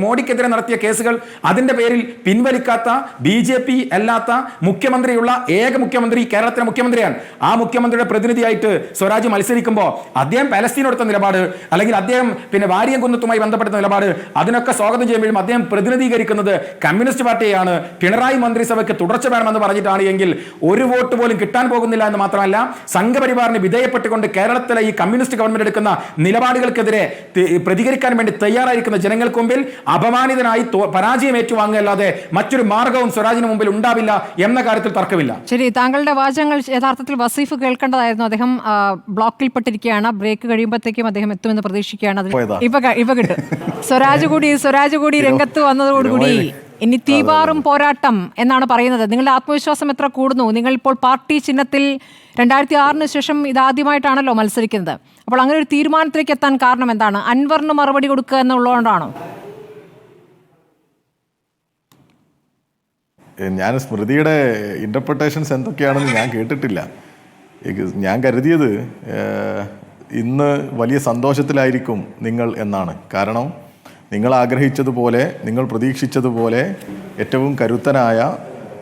മോഡിക്കെതിരെ നടത്തിയ കേസുകൾ അതിന്റെ പേരിൽ പിൻവലിക്കാത്ത BJP അല്ലാത്ത മുഖ്യമന്ത്രിയുള്ള ഏക മുഖ്യമന്ത്രി കേരളത്തിലെ മുഖ്യമന്ത്രിയാണ്. ആ മുഖ്യമന്ത്രിയുടെ പ്രതിനിധിയായിട്ട് സ്വരാജ് മത്സരിക്കുമ്പോൾ അദ്ദേഹം പലസ്തീനോടുത്ത നിലപാട്, അല്ലെങ്കിൽ അദ്ദേഹം വാര്യം കുന്നത്തുമായി ബന്ധപ്പെട്ട നിലപാട്, അതിനൊക്കെ സ്വാഗതം ചെയ്യുമ്പോഴും അദ്ദേഹം പ്രതിനിധീകരിക്കുന്നത് കമ്മ്യൂണിസ്റ്റ് പാർട്ടിയാണ്. പിണറായി മന്ത്രിസഭയ്ക്ക് തുടർച്ച വേണമെന്ന് പറഞ്ഞിട്ടാണ് എങ്കിൽ ഒരു വോട്ട് പോലും കിട്ടാൻ പോകുന്നില്ല എന്ന് മാത്രമല്ല, സംഘപരിവാറിന് വിധേയപ്പെട്ടുകൊണ്ട് കേരളത്തിലെ ഈ കമ്മ്യൂണിസ്റ്റ് ഗവൺമെന്റ് എടുക്കുന്ന നിലപാടുകൾക്കെതിരെ പ്രതികരിക്കാൻ വേണ്ടി തയ്യാറായിരിക്കുന്ന ജനങ്ങൾക്ക് മുമ്പിൽ അപമാനിതനായി പരാജയം ഏറ്റുവാങ്ങുകയല്ലാതെ മറ്റൊരു മാർഗവും സ്വരാജിന് മുമ്പിൽ ഉണ്ടാവില്ല എന്ന കാര്യത്തിൽ തർക്കമില്ല. ശരി, താങ്കളുടെ വാചകങ്ങൾ യഥാർത്ഥത്തിൽ വസീഫ് കേൾക്കേണ്ടതായിരുന്നു. അദ്ദേഹം ബ്ലോക്കിൽപ്പെട്ടിരിക്കുകയാണ്. ബ്രേക്ക് കഴിയുമ്പോഴത്തേക്കും അദ്ദേഹം എത്തുമെന്ന് പ്രതീക്ഷിക്കുകയാണ്. ഇപ്പൊ കിട്ടും. സ്വരാജ് കൂടി രംഗത്ത് വന്നതോടുകൂടി ഇനി തീപാറും പോരാട്ടം എന്നാണ് പറയുന്നത്. നിങ്ങളുടെ ആത്മവിശ്വാസം എത്ര കൂടുന്നു? നിങ്ങൾ ഇപ്പോൾ പാർട്ടി ചിഹ്നത്തിൽ 2006 ശേഷം ഇതാദ്യമായിട്ടാണല്ലോ മത്സരിക്കുന്നത്. അപ്പോൾ അങ്ങനെ ഒരു തീരുമാനത്തിലേക്ക് എത്താൻ കാരണം എന്താണ്? അൻവറിന് മറുപടി കൊടുക്കുക എന്നുള്ളതുകൊണ്ടാണോ? ഞാൻ സ്മൃതിയുടെ ഇൻ്റർപ്രിട്ടേഷൻസ് എന്തൊക്കെയാണെന്ന് ഞാൻ കേട്ടിട്ടില്ല. ഞാൻ കരുതിയത് ഇന്ന് വലിയ സന്തോഷത്തിലായിരിക്കും നിങ്ങൾ എന്നാണ്. കാരണം നിങ്ങൾ ആഗ്രഹിച്ചതുപോലെ, നിങ്ങൾ പ്രതീക്ഷിച്ചതുപോലെ ഏറ്റവും കരുത്തനായ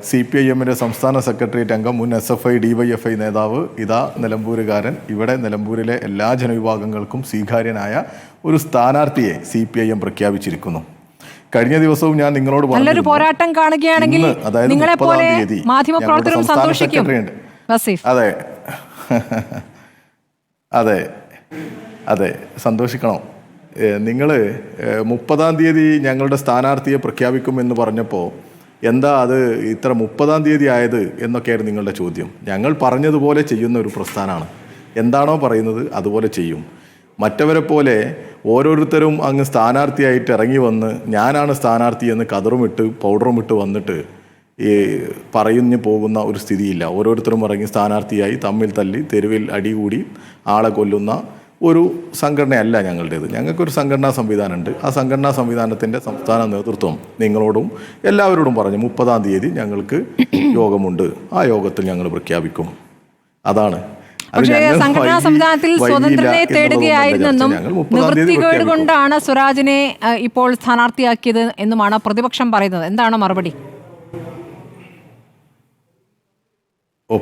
CPIM-ൻ്റെ സംസ്ഥാന സെക്രട്ടേറിയറ്റ് അംഗം, മുൻ SFI DYFI നേതാവ്, ഇതാ നിലമ്പൂരുകാരൻ, ഇവിടെ നിലമ്പൂരിലെ എല്ലാ ജനവിഭാഗങ്ങൾക്കും സ്വീകാര്യനായ ഒരു സ്ഥാനാർത്ഥിയെ CPIM പ്രഖ്യാപിച്ചിരിക്കുന്നു. കഴിഞ്ഞ ദിവസവും ഞാൻ നിങ്ങളോട് നല്ലൊരു പോരാട്ടം കാണുകയാണെങ്കിൽ നിങ്ങളെ പോലെ മാധ്യമപ്രവർത്തകരും സന്തോഷിക്കും. അതെ അതെ അതെ സന്തോഷിക്കണം. നിങ്ങൾ 30-ാം തീയതി ഞങ്ങളുടെ സ്ഥാനാർത്ഥിയെ പ്രഖ്യാപിക്കുമെന്ന് പറഞ്ഞപ്പോൾ എന്താ അത് ഇത്ര 30-ാം തീയതി ആയത് എന്നൊക്കെയായിരുന്നു നിങ്ങളുടെ ചോദ്യം. ഞങ്ങൾ പറഞ്ഞതുപോലെ ചെയ്യുന്ന ഒരു പ്രസ്ഥാനമാണ്. എന്താണോ പറയുന്നത് അതുപോലെ ചെയ്യും. മറ്റവരെ പോലെ ഓരോരുത്തരും അങ്ങ് സ്ഥാനാർത്ഥിയായിട്ട് ഇറങ്ങി വന്ന് ഞാനാണ് സ്ഥാനാർത്ഥി എന്ന് കതറുമിട്ട് പൗഡറുമിട്ട് വന്നിട്ട് ഈ പറഞ്ഞു പോകുന്ന ഒരു സ്ഥിതിയില്ല. ഓരോരുത്തരും ഇറങ്ങി സ്ഥാനാർത്ഥിയായി തമ്മിൽ തല്ലി തെരുവിൽ അടികൂടി ആളെ കൊല്ലുന്ന ഒരു സംഘടനയല്ല ഞങ്ങളുടേത്. ഞങ്ങൾക്കൊരു സംഘടനാ സംവിധാനമുണ്ട്. ആ സംഘടനാ സംവിധാനത്തിൻ്റെ സംസ്ഥാന നേതൃത്വം നിങ്ങളോടും എല്ലാവരോടും പറഞ്ഞു 30-ാം തീയതി ഞങ്ങൾക്ക് യോഗമുണ്ട്, ആ യോഗത്തിൽ ഞങ്ങൾ പ്രഖ്യാപിക്കും. അതാണ്. പക്ഷേ സംഘടനാ സംവിധാനത്തിൽ സ്വതന്ത്രനെ തേടുകയായിരുന്നെന്നും നിവൃത്തികേട് കൊണ്ടാണ് സ്വരാജിനെ ഇപ്പോൾ സ്ഥാനാർത്ഥിയാക്കിയത് എന്നുമാണ് പ്രതിപക്ഷം പറയുന്നത്. എന്താണ് മറുപടി?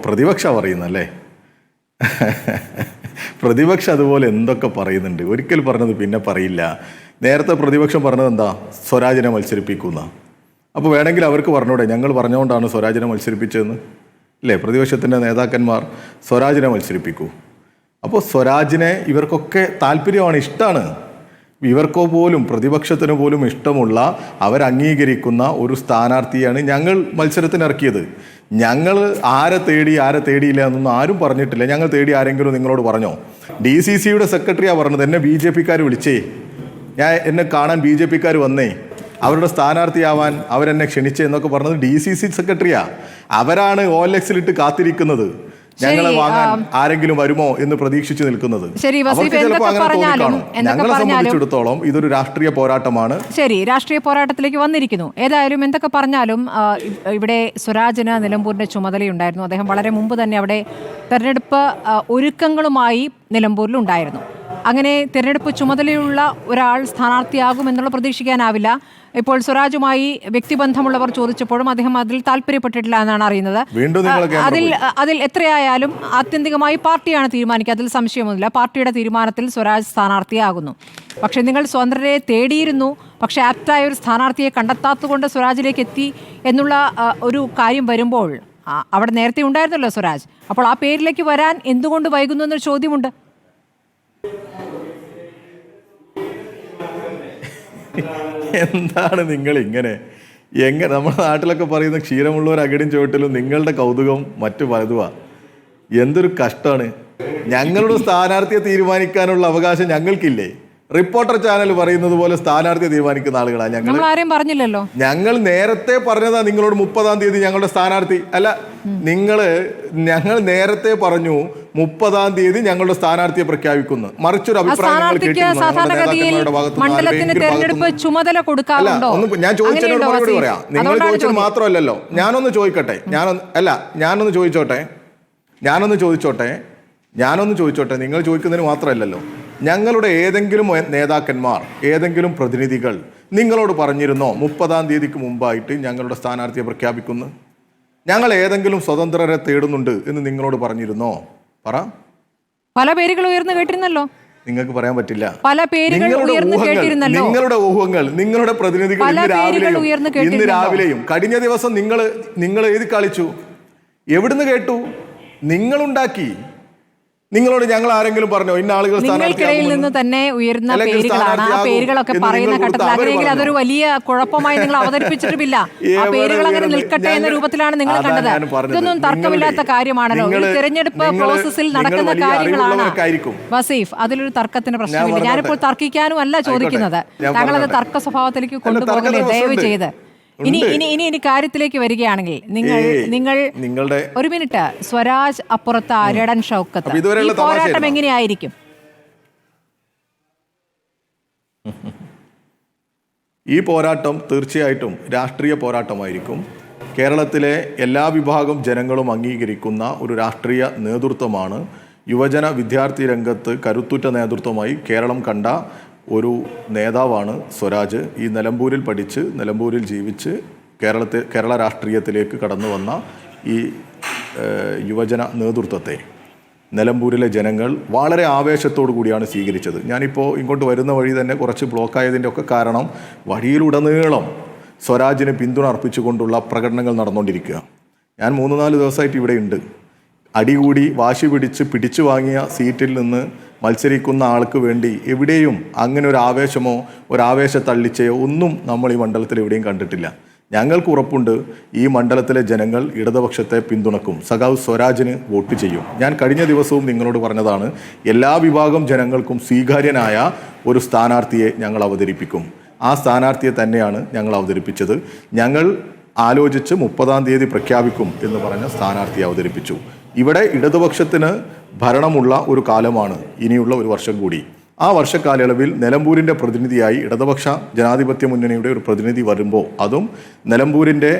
പ്രതിപക്ഷ പറയുന്നല്ലേ? പ്രതിപക്ഷം അതുപോലെ എന്തൊക്കെ പറയുന്നുണ്ട്. ഒരിക്കൽ പറഞ്ഞത് പിന്നെ പറയില്ല. നേരത്തെ പ്രതിപക്ഷം പറഞ്ഞത് എന്താ? സ്വരാജിനെ മത്സരിപ്പിക്കുന്ന. അപ്പോൾ വേണമെങ്കിൽ അവർക്ക് പറഞ്ഞൂടെ ഞങ്ങൾ പറഞ്ഞുകൊണ്ടാണ് സ്വരാജിനെ മത്സരിപ്പിച്ചതെന്ന് അല്ലേ? പ്രതിപക്ഷത്തിൻ്റെ നേതാക്കന്മാർ സ്വരാജിനെ മത്സരിപ്പിക്കൂ. അപ്പോൾ സ്വരാജിനെ ഇവർക്കൊക്കെ താല്പര്യമാണ്, ഇഷ്ടമാണ്. ഇവർക്കോ പോലും പ്രതിപക്ഷത്തിന് പോലും ഇഷ്ടമുള്ള, അവരംഗീകരിക്കുന്ന ഒരു സ്ഥാനാർത്ഥിയാണ് ഞങ്ങൾ മത്സരത്തിനിറക്കിയത്. ഞങ്ങൾ ആരെ തേടിയില്ല എന്നൊന്നും ആരും പറഞ്ഞിട്ടില്ല. ഞങ്ങൾ തേടി ആരെങ്കിലും നിങ്ങളോട് പറഞ്ഞോ? DCCയുടെ സെക്രട്ടറിയാണ് പറഞ്ഞത്. എന്നെ BJP-ക്കാർ വിളിച്ചേ, എന്നെ കാണാൻ BJP-ക്കാർ വന്നേ, അവരുടെ സ്ഥാനാർത്ഥിയാവാൻ അവരെന്നെ ക്ഷണിച്ചേ എന്നൊക്കെ പറഞ്ഞത് DCC സെക്രട്ടറിയാ. അവരാണ് OLX-ലിട്ട് കാത്തിരിക്കുന്നത് ഞങ്ങളെ വാങ്ങാൻ ആരെങ്കിലും വരുമോ എന്ന് പ്രതീക്ഷിച്ചു നിൽക്കുന്നത്. ഞങ്ങളെ സംബന്ധിച്ചിടത്തോളം ഇതൊരു രാഷ്ട്രീയ പോരാട്ടമാണ്. ശരി, രാഷ്ട്രീയ പോരാട്ടത്തിലേക്ക് വന്നിരിക്കുന്നു. ഏതായാലും എന്തൊക്കെ പറഞ്ഞാലും ഇവിടെ സ്വരാജിന് നിലമ്പൂരിന്റെ ചുമതലയുണ്ടായിരുന്നു. അദ്ദേഹം വളരെ മുമ്പ് തന്നെ അവിടെ തെരഞ്ഞെടുപ്പ് ഒരുക്കങ്ങളുമായി നിലമ്പൂരിലുണ്ടായിരുന്നു. അങ്ങനെ തിരഞ്ഞെടുപ്പ് ചുമതലയുള്ള ഒരാൾ സ്ഥാനാർത്ഥിയാകുമെന്നുള്ള പ്രതീക്ഷിക്കാനാവില്ല. ഇപ്പോൾ സ്വരാജുമായി വ്യക്തിബന്ധമുള്ളവർ ചോദിച്ചപ്പോഴും അദ്ദേഹം അതിൽ താല്പര്യപ്പെട്ടിട്ടില്ല എന്നാണ് അറിയുന്നത്. അതിൽ എത്രയായാലും ആത്യന്തികമായി പാർട്ടിയാണ് തീരുമാനിക്കുക, അതിൽ സംശയമൊന്നുമില്ല. പാർട്ടിയുടെ തീരുമാനത്തിൽ സ്വരാജ് സ്ഥാനാർത്ഥിയാകുന്നു. പക്ഷേ നിങ്ങൾ സ്വതന്ത്രരെ തേടിയിരുന്നു, പക്ഷേ ആപ്റ്റായ ഒരു സ്ഥാനാർത്ഥിയെ കണ്ടെത്താത്തതുകൊണ്ട് സ്വരാജിലേക്ക് എത്തി എന്നുള്ള ഒരു കാര്യം വരുമ്പോൾ അവിടെ നേരത്തെ ഉണ്ടായിരുന്നല്ലോ സ്വരാജ്. അപ്പോൾ ആ പേരിലേക്ക് വരാൻ എന്തുകൊണ്ട് വൈകുന്നു എന്നൊരു ചോദ്യമുണ്ട്. എന്താണ് നിങ്ങൾ ഇങ്ങനെ നമ്മുടെ നാട്ടിലൊക്കെ പറയുന്ന ക്ഷീരമുള്ളവർ അകടിയും ചുവട്ടിലും നിങ്ങളുടെ കൗതുകം മറ്റു പലതുമാണ്. എന്തൊരു കഷ്ടമാണ്. ഞങ്ങളുടെ സ്ഥാനാർത്ഥിയെ തീരുമാനിക്കാനുള്ള അവകാശം ഞങ്ങൾക്കില്ലേ? റിപ്പോർട്ടർ ചാനൽ പറയുന്നത് പോലെ സ്ഥാനാർത്ഥിയെ തീരുമാനിക്കുന്ന ആളുകളാണ് ഞങ്ങൾ. ആരെയും പറഞ്ഞില്ലല്ലോ. ഞങ്ങൾ നേരത്തെ പറഞ്ഞതാ നിങ്ങളോട് 30-ാം തീയതി ഞങ്ങളുടെ സ്ഥാനാർത്ഥി അല്ല. ഞങ്ങൾ നേരത്തെ പറഞ്ഞു 30-ാം തീയതി ഞങ്ങളുടെ സ്ഥാനാർത്ഥിയെ പ്രഖ്യാപിക്കുന്നു. മറിച്ചൊരു അഭിപ്രായം ഞാൻ ചോദിച്ചതിനോട് മറുപടി പറയാം. നിങ്ങൾ ചോദിച്ചത് മാത്രമല്ലല്ലോ. ഞാനൊന്ന് ചോദിച്ചോട്ടെ. നിങ്ങൾ ചോദിക്കുന്നതിന് മാത്രമല്ലല്ലോ. ഞങ്ങളുടെ ഏതെങ്കിലും നേതാക്കന്മാർ, ഏതെങ്കിലും പ്രതിനിധികൾ നിങ്ങളോട് പറഞ്ഞിരുന്നോ 30-ാം തീയതിക്ക് മുമ്പായിട്ട് ഞങ്ങളുടെ സ്ഥാനാർത്ഥിയെ പ്രഖ്യാപിക്കുന്നു? ഞങ്ങൾ ഏതെങ്കിലും സ്വതന്ത്രരെ തേടുന്നുണ്ട് എന്ന് നിങ്ങളോട് പറഞ്ഞിരുന്നോ? പറ. പല പേരുകൾ ഉയർന്നു കേട്ടിരുന്നല്ലോ. നിങ്ങൾക്ക് പറയാൻ പറ്റില്ല. നിങ്ങളുടെ ഊഹങ്ങൾ, നിങ്ങളുടെ പ്രതിനിധികൾ ഇന്ന് രാവിലെയും കഴിഞ്ഞ ദിവസം നിങ്ങൾ എഴുതി കളിച്ചു. എവിടുന്ന് കേട്ടു? നിങ്ങളുണ്ടാക്കി. നിങ്ങളോട് ഞങ്ങൾ ആരെങ്കിലും പറഞ്ഞോ ഇന്ന ആളുകൾ നിങ്ങൾക്കിടയിൽ നിന്ന് തന്നെ ഉയർന്ന പേരുകളാണ്. ആ പേരുകളൊക്കെ പറയുന്ന ഘട്ടത്തിൽ അങ്ങനെയെങ്കിൽ അതൊരു വലിയ കുഴപ്പമായി നിങ്ങൾ അവതരിപ്പിച്ചിട്ടുമില്ല. ആ പേരുകൾ അങ്ങനെ നിൽക്കട്ടെ എന്ന രൂപത്തിലാണ് നിങ്ങൾ കണ്ടത്. ഇതൊന്നും തർക്കമില്ലാത്ത കാര്യമാണല്ലോ. ഈ തെരഞ്ഞെടുപ്പ് പ്രോസസ്സിൽ നടക്കുന്ന കാര്യങ്ങളാണ് വസീഫ്. അതിലൊരു തർക്കത്തിന് പ്രശ്നമില്ല. ഞാനിപ്പോൾ തർക്കിക്കാനും അല്ല ചോദിക്കുന്നത്. താങ്കളത് തർക്ക സ്വഭാവത്തിലേക്ക് കൊണ്ടുപോകലേ ദയവ് ചെയ്ത്. ഇനി കാര്യത്തിലേക്ക് വരികയാണെങ്കിൽ നിങ്ങളുടെ ഒരു മിനിറ്റ്, സ്വരാജ് അപ്പുറത്ത് അരടൻ ഷൗക്കത്ത്, ഈ പോരാട്ടം എങ്ങനെയായിരിക്കും? ഈ പോരാട്ടം തീർച്ചയായിട്ടും രാഷ്ട്രീയ പോരാട്ടമായിരിക്കും. കേരളത്തിലെ എല്ലാ വിഭാഗം ജനങ്ങളും അംഗീകരിക്കുന്ന ഒരു രാഷ്ട്രീയ നേതൃത്വമാണ്. യുവജന വിദ്യാർത്ഥി രംഗത്ത് കരുത്തുറ്റ നേതൃത്വമായി കേരളം കണ്ട ഒരു നേതാവാണ് സ്വരാജ്. ഈ നിലമ്പൂരിൽ പഠിച്ച് നിലമ്പൂരിൽ ജീവിച്ച് കേരള രാഷ്ട്രീയത്തിലേക്ക് കടന്നു വന്ന ഈ യുവജന നേതൃത്വത്തെ നിലമ്പൂരിലെ ജനങ്ങൾ വളരെ ആവേശത്തോടു കൂടിയാണ് സ്വീകരിച്ചത്. ഞാനിപ്പോൾ ഇങ്ങോട്ട് വരുന്ന വഴി തന്നെ കുറച്ച് ബ്ലോക്കായതിൻ്റെ ഒക്കെ കാരണം വഴിയിലുടനീളം സ്വരാജിന് പിന്തുണ അർപ്പിച്ചുകൊണ്ടുള്ള പ്രകടനങ്ങൾ നടന്നുകൊണ്ടിരിക്കുക. ഞാൻ 3-4 ദിവസമായിട്ട് ഇവിടെ ഉണ്ട്. അടികൂടി വാശി പിടിച്ചു വാങ്ങിയ സീറ്റിൽ നിന്ന് മത്സരിക്കുന്ന ആൾക്ക് വേണ്ടി എവിടെയും അങ്ങനെ ഒരു ആവേശമോ ഒരാവേശ തള്ളിച്ചയോ ഒന്നും നമ്മൾ ഈ മണ്ഡലത്തിൽ എവിടെയും കണ്ടിട്ടില്ല. ഞങ്ങൾക്ക് ഉറപ്പുണ്ട് ഈ മണ്ഡലത്തിലെ ജനങ്ങൾ ഇടതുപക്ഷത്തെ പിന്തുണക്കും, സഖാവ് സ്വരാജിന് വോട്ട് ചെയ്യും. ഞാൻ കഴിഞ്ഞ ദിവസവും നിങ്ങളോട് പറഞ്ഞതാണ്, എല്ലാ വിഭാഗം ജനങ്ങൾക്കും സ്വീകാര്യനായ ഒരു സ്ഥാനാർത്ഥിയെ ഞങ്ങൾ അവതരിപ്പിക്കും. ആ സ്ഥാനാർത്ഥിയെ തന്നെയാണ് ഞങ്ങൾ അവതരിപ്പിച്ചത്. ഞങ്ങൾ ആലോചിച്ച് 30-ാം തീയതി പ്രഖ്യാപിക്കും എന്ന് പറഞ്ഞ സ്ഥാനാർത്ഥിയെ അവതരിപ്പിച്ചു. ഇവിടെ ഇടതുപക്ഷത്തിന് ഭരണമുള്ള ഒരു കാലമാണ് ഇനിയുള്ള ഒരു വർഷം കൂടി. ആ വർഷക്കാലയളവിൽ നിലമ്പൂരിൻ്റെ പ്രതിനിധിയായി ഇടതുപക്ഷ ജനാധിപത്യ മുന്നണിയുടെ ഒരു പ്രതിനിധി വരുമ്പോൾ, അതും നിലമ്പൂരിൻ്റെ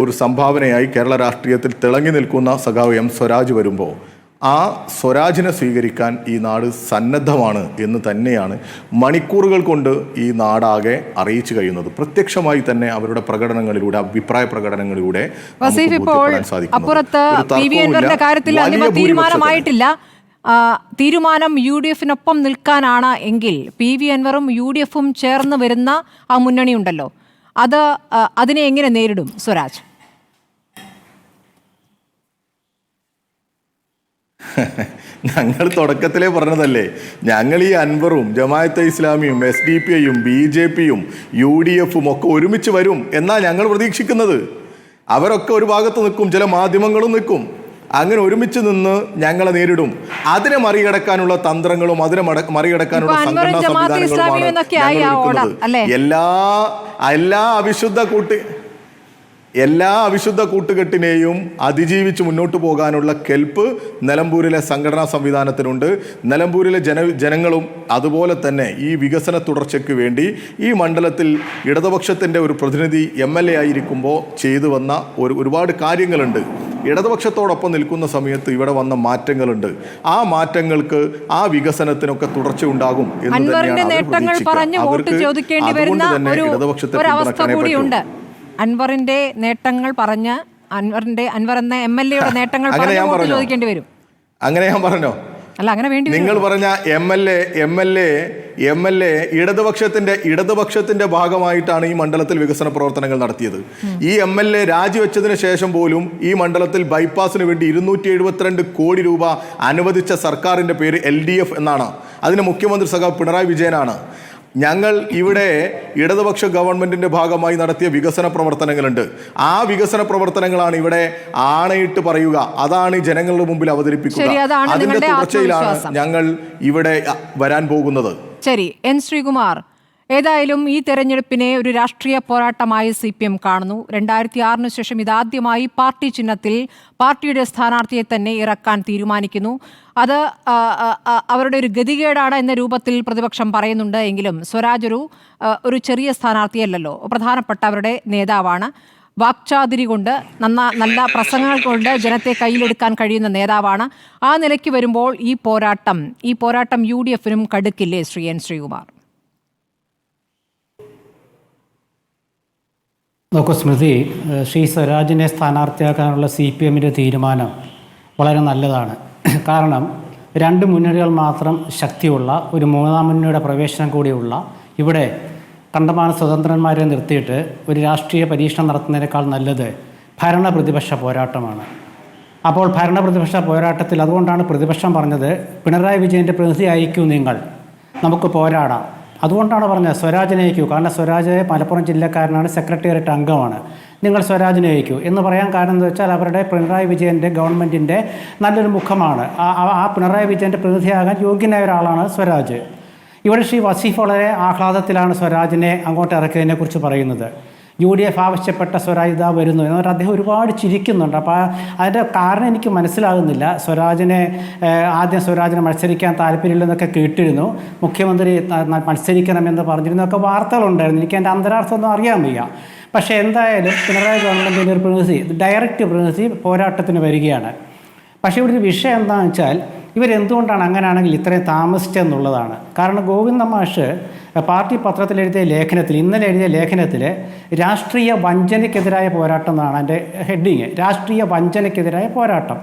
ഒരു സംഭാവനയായി കേരള രാഷ്ട്രീയത്തിൽ തിളങ്ങി നിൽക്കുന്ന സഖാവ് എം സ്വരാജ് വരുമ്പോൾ, ആ സ്വരാജിനെ സ്വീകരിക്കാൻ ഈ നാട് സന്നദ്ധമാണ് എന്ന് തന്നെയാണ് മണിക്കൂറുകൾ കൊണ്ട് ഈ നാടാകെ അറിയിച്ചു കഴിയുന്നത്. പ്രത്യക്ഷമായി തന്നെ അവരുടെ പ്രകടനങ്ങളിലൂടെ, അഭിപ്രായ പ്രകടനങ്ങളിലൂടെ അപ്പുറത്ത് കാര്യത്തിൽ തീരുമാനമായിട്ടില്ല. തീരുമാനം UDF-നൊപ്പം നിൽക്കാനാണ് എങ്കിൽ PV അൻവറും UDF-ഉം ചേർന്ന് വരുന്ന ആ മുന്നണി ഉണ്ടല്ലോ, അതിനെ എങ്ങനെ നേരിടും സ്വരാജ്? ഞങ്ങൾ തുടക്കത്തിലേ പറഞ്ഞതല്ലേ, ഞങ്ങൾ ഈ അൻവറും ജമാഅത്തെ ഇസ്ലാമിയും SDPIയും BJPയും UDF-ഉം ഒക്കെ ഒരുമിച്ച് വരും എന്നാ ഞങ്ങൾ പ്രതീക്ഷിക്കുന്നത്. അവരൊക്കെ ഒരു ഭാഗത്ത് നിൽക്കും, ചില മാധ്യമങ്ങളും നിൽക്കും. അങ്ങനെ ഒരുമിച്ച് നിന്ന് ഞങ്ങളെ നേരിടും. അതിനെ മറികടക്കാനുള്ള തന്ത്രങ്ങളും അതിനെ മറികടക്കാനുള്ള സംഘടനാ സംവിധാനങ്ങളുമാണ് എല്ലാ അവിശുദ്ധ കൂട്ടുകെട്ടിനെയും അതിജീവിച്ച് മുന്നോട്ട് പോകാനുള്ള കെൽപ്പ് നിലമ്പൂരിലെ സംഘടനാ സംവിധാനത്തിനുണ്ട്. നിലമ്പൂരിലെ ജനങ്ങളും അതുപോലെ തന്നെ ഈ വികസന തുടർച്ചയ്ക്ക് വേണ്ടി ഈ മണ്ഡലത്തിൽ ഇടതുപക്ഷത്തിൻ്റെ ഒരു പ്രതിനിധി MLA ആയിരിക്കുമ്പോൾ ചെയ്തു വന്ന ഒരുപാട് കാര്യങ്ങളുണ്ട്. ഇടതുപക്ഷത്തോടൊപ്പം നിൽക്കുന്ന സമയത്ത് ഇവിടെ വന്ന മാറ്റങ്ങളുണ്ട്. ആ മാറ്റങ്ങൾക്ക്, ആ വികസനത്തിനൊക്കെ തുടർച്ച ഉണ്ടാകും എന്ന് തന്നെയാണ് അവർക്ക്. അൻവറിന്റെ നേട്ടങ്ങൾ പറഞ്ഞ് അൻവർ എന്ന MLA-യുടെ നേട്ടങ്ങൾ ചോദിക്കേണ്ടി വരും. അങ്ങനെ ഞാൻ പറഞ്ഞോ? അല്ല, അങ്ങനെ വേണ്ടി നിങ്ങൾ പറഞ്ഞ MLA ഇടതുപക്ഷത്തിന്റെ ഭാഗമായിട്ടാണ് ഈ മണ്ഡലത്തിൽ വികസന പ്രവർത്തനങ്ങൾ നടത്തിയത്. ഈ MLA രാജിവെച്ചതിന് ശേഷം പോലും ഈ മണ്ഡലത്തിൽ ബൈപ്പാസിന് വേണ്ടി 272 കോടി രൂപ അനുവദിച്ച സർക്കാരിന്റെ പേര് LDF എന്നാണ്. അതിന് മുഖ്യമന്ത്രി സഖാവ് പിണറായി വിജയനാണ്. ഞങ്ങൾ ഇവിടെ ഇടതുപക്ഷ ഗവൺമെന്റിന്റെ ഭാഗമായി നടത്തിയ വികസന പ്രവർത്തനങ്ങളുണ്ട്. ആ വികസന പ്രവർത്തനങ്ങളാണ് ഇവിടെ ആണയിട്ട് പറയുക, അതാണ് ജനങ്ങളുടെ മുമ്പിൽ അവതരിപ്പിക്കുക. അതിന്റെ തുടർച്ചയിലാണ് ഞങ്ങൾ ഇവിടെ വരാൻ പോകുന്നത്. ശരി, N. ശ്രീകുമാർ, ഏതായാലും ഈ തെരഞ്ഞെടുപ്പിനെ ഒരു രാഷ്ട്രീയ പോരാട്ടമായി CPM കാണുന്നു. 2006 ശേഷം ഇതാദ്യമായി പാർട്ടി ചിഹ്നത്തിൽ പാർട്ടിയുടെ സ്ഥാനാർത്ഥിയെ തന്നെ ഇറക്കാൻ തീരുമാനിക്കുന്നു. അത് അവരുടെ ഒരു ഗതികേടാണ് എന്ന രൂപത്തിൽ പ്രതിപക്ഷം പറയുന്നുണ്ട്. എങ്കിലും സ്വരാജ് ഒരു ചെറിയ സ്ഥാനാർത്ഥിയല്ലല്ലോ, പ്രധാനപ്പെട്ട അവരുടെ നേതാവാണ്. വാക്ചാതുരി കൊണ്ട്, നല്ല പ്രസംഗങ്ങൾ കൊണ്ട് ജനത്തെ കയ്യിലെടുക്കാൻ കഴിയുന്ന നേതാവാണ്. ആ നിലയ്ക്ക് വരുമ്പോൾ ഈ പോരാട്ടം UDF-നും കടുക്കില്ലേ ശ്രീ N. ശ്രീകുമാർ? നോക്കൂ സ്മൃതി, ശ്രീ സ്വരാജിനെ സ്ഥാനാർത്ഥിയാക്കാനുള്ള CPM-ൻ്റെ തീരുമാനം വളരെ നല്ലതാണ്. കാരണം 2 മുന്നണികൾ മാത്രം ശക്തിയുള്ള ഒരു 3-ാം മുന്നണിയുടെ പ്രവേശനം കൂടിയുള്ള ഇവിടെ കണ്ടമാന സ്വതന്ത്രന്മാരെ നിർത്തിയിട്ട് ഒരു രാഷ്ട്രീയ പരീക്ഷണം നടത്തുന്നതിനേക്കാൾ നല്ലത് ഭരണപ്രതിപക്ഷ പോരാട്ടമാണ്. അപ്പോൾ ഭരണപ്രതിപക്ഷ പോരാട്ടത്തിൽ അതുകൊണ്ടാണ് പ്രതിപക്ഷം പറഞ്ഞത്, പിണറായി വിജയൻ്റെ പ്രതിനിധി അയക്കൂ, നിങ്ങൾ നമുക്ക് പോരാടാം. അതുകൊണ്ടാണ് പറഞ്ഞത് സ്വരാജിനെ അയക്കൂ. കാരണം സ്വരാജ് മലപ്പുറം ജില്ലക്കാരനാണ്, സെക്രട്ടേറിയറ്റ് അംഗമാണ്. നിങ്ങൾ സ്വരാജിനെ അയക്കൂ എന്ന് പറയാൻ കാരണം എന്താ വെച്ചാൽ അവരുടെ പിണറായി വിജയൻ്റെ ഗവൺമെൻറ്റിൻ്റെ നല്ലൊരു മുഖമാണ്. ആ പിണറായി വിജയൻ്റെ പ്രതിനിധിയാകാൻ യോഗ്യനായ ഒരാളാണ് സ്വരാജ്. ഇവിടെ ശ്രീ വസീഫ് വളരെ ആഹ്ലാദത്തിലാണ് സ്വരാജിനെ അങ്ങോട്ട് ഇറക്കിയതിനെക്കുറിച്ച് പറയുന്നത്. UDF ആവശ്യപ്പെട്ട സ്വരാജ് ഇതാ വരുന്നു എന്ന് പറഞ്ഞാൽ അദ്ദേഹം ഒരുപാട് ചിരിക്കുന്നുണ്ട്. അപ്പോൾ അതിൻ്റെ കാരണം എനിക്ക് മനസ്സിലാകുന്നില്ല. ആദ്യം സ്വരാജിനെ മത്സരിക്കാൻ താല്പര്യമില്ലെന്നൊക്കെ കേട്ടിരുന്നു, മുഖ്യമന്ത്രി മത്സരിക്കണമെന്ന് പറഞ്ഞിരുന്നൊക്കെ വാർത്തകളുണ്ടായിരുന്നു. എനിക്ക് അതിൻ്റെ അന്തരാർത്ഥമൊന്നും അറിയാൻ വയ്യ. പക്ഷേ എന്തായാലും പിണറായി ഗവൺമെൻറ്റിൻ്റെ ഒരു പ്രതിനിധി, ഡയറക്റ്റ് പ്രതിനിധി പോരാട്ടത്തിന് വരികയാണ്. പക്ഷേ ഇവിടെ ഒരു വിഷയം എന്താണെന്ന് വെച്ചാൽ ഇവരെന്തുകൊണ്ടാണ് അങ്ങനെയാണെങ്കിൽ ഇത്രയും താമസിച്ചെന്നുള്ളതാണ്. കാരണം ഗോവിന്ദ മാഷ് പാർട്ടി പത്രത്തിൽ എഴുതിയ ലേഖനത്തിൽ, ഇന്നലെ എഴുതിയ ലേഖനത്തിൽ രാഷ്ട്രീയ വഞ്ചനയ്ക്കെതിരായ പോരാട്ടം എന്നാണ് എൻ്റെ ഹെഡിങ്. രാഷ്ട്രീയ വഞ്ചനയ്ക്കെതിരായ പോരാട്ടം.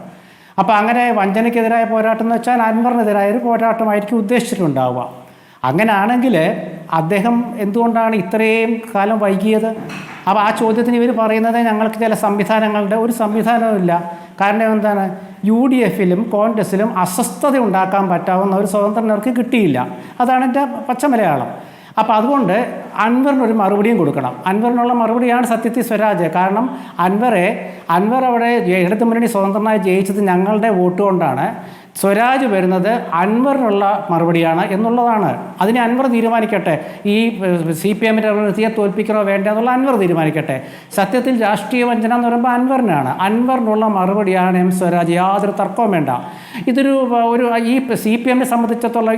അപ്പോൾ അങ്ങനെ വഞ്ചനയ്ക്കെതിരായ പോരാട്ടം എന്ന് വെച്ചാൽ അൻവറിനെതിരായൊരു പോരാട്ടമായിരിക്കും ഉദ്ദേശിച്ചിട്ടുണ്ടാവുക. അങ്ങനെയാണെങ്കിൽ അദ്ദേഹം എന്തുകൊണ്ടാണ് ഇത്രയും കാലം വൈകിയത്? അപ്പോൾ ആ ചോദ്യത്തിന് ഇവർ പറയുന്നത് ഞങ്ങൾക്ക് ചില സംവിധാനങ്ങളുടെ ഒരു സംവിധാനവുമില്ല. കാരണം എന്താണ്? UDFലും കോൺഗ്രസിലും അസ്വസ്ഥത ഉണ്ടാക്കാൻ പറ്റാവുന്ന ഒരു സ്വതന്ത്രനവർക്ക് കിട്ടിയില്ല. അതാണ് എൻ്റെ പച്ചമലയാളം. അപ്പോൾ അതുകൊണ്ട് അൻവറിനൊരു മറുപടിയും കൊടുക്കണം. അൻവറിനുള്ള മറുപടിയാണ് സത്യത്തിൽ സ്വരാജ്. കാരണം അൻവർ അവിടെ ഇടതു മുന്നണി സ്വതന്ത്രനായി ജയിച്ചത് ഞങ്ങളുടെ വോട്ട് കൊണ്ടാണ്. സ്വരാജ് വരുന്നത് അൻവറിനുള്ള മറുപടിയാണ് എന്നുള്ളതാണ്. അതിനെ അൻവർ തീരുമാനിക്കട്ടെ. ഈ CPMൻ്റെ പ്രതിനിധിയെ തോൽപ്പിക്കണോ വേണ്ട എന്നുള്ള അൻവർ തീരുമാനിക്കട്ടെ. സത്യത്തിൽ രാഷ്ട്രീയ വഞ്ചന എന്ന് പറയുമ്പോൾ അൻവറിനാണ്. അൻവറിനുള്ള മറുപടിയാണ് സ്വരാജ്, യാതൊരു തർക്കവും വേണ്ട. ഇതൊരു ഈ CPMനെ സംബന്ധിച്ചിടത്തോളം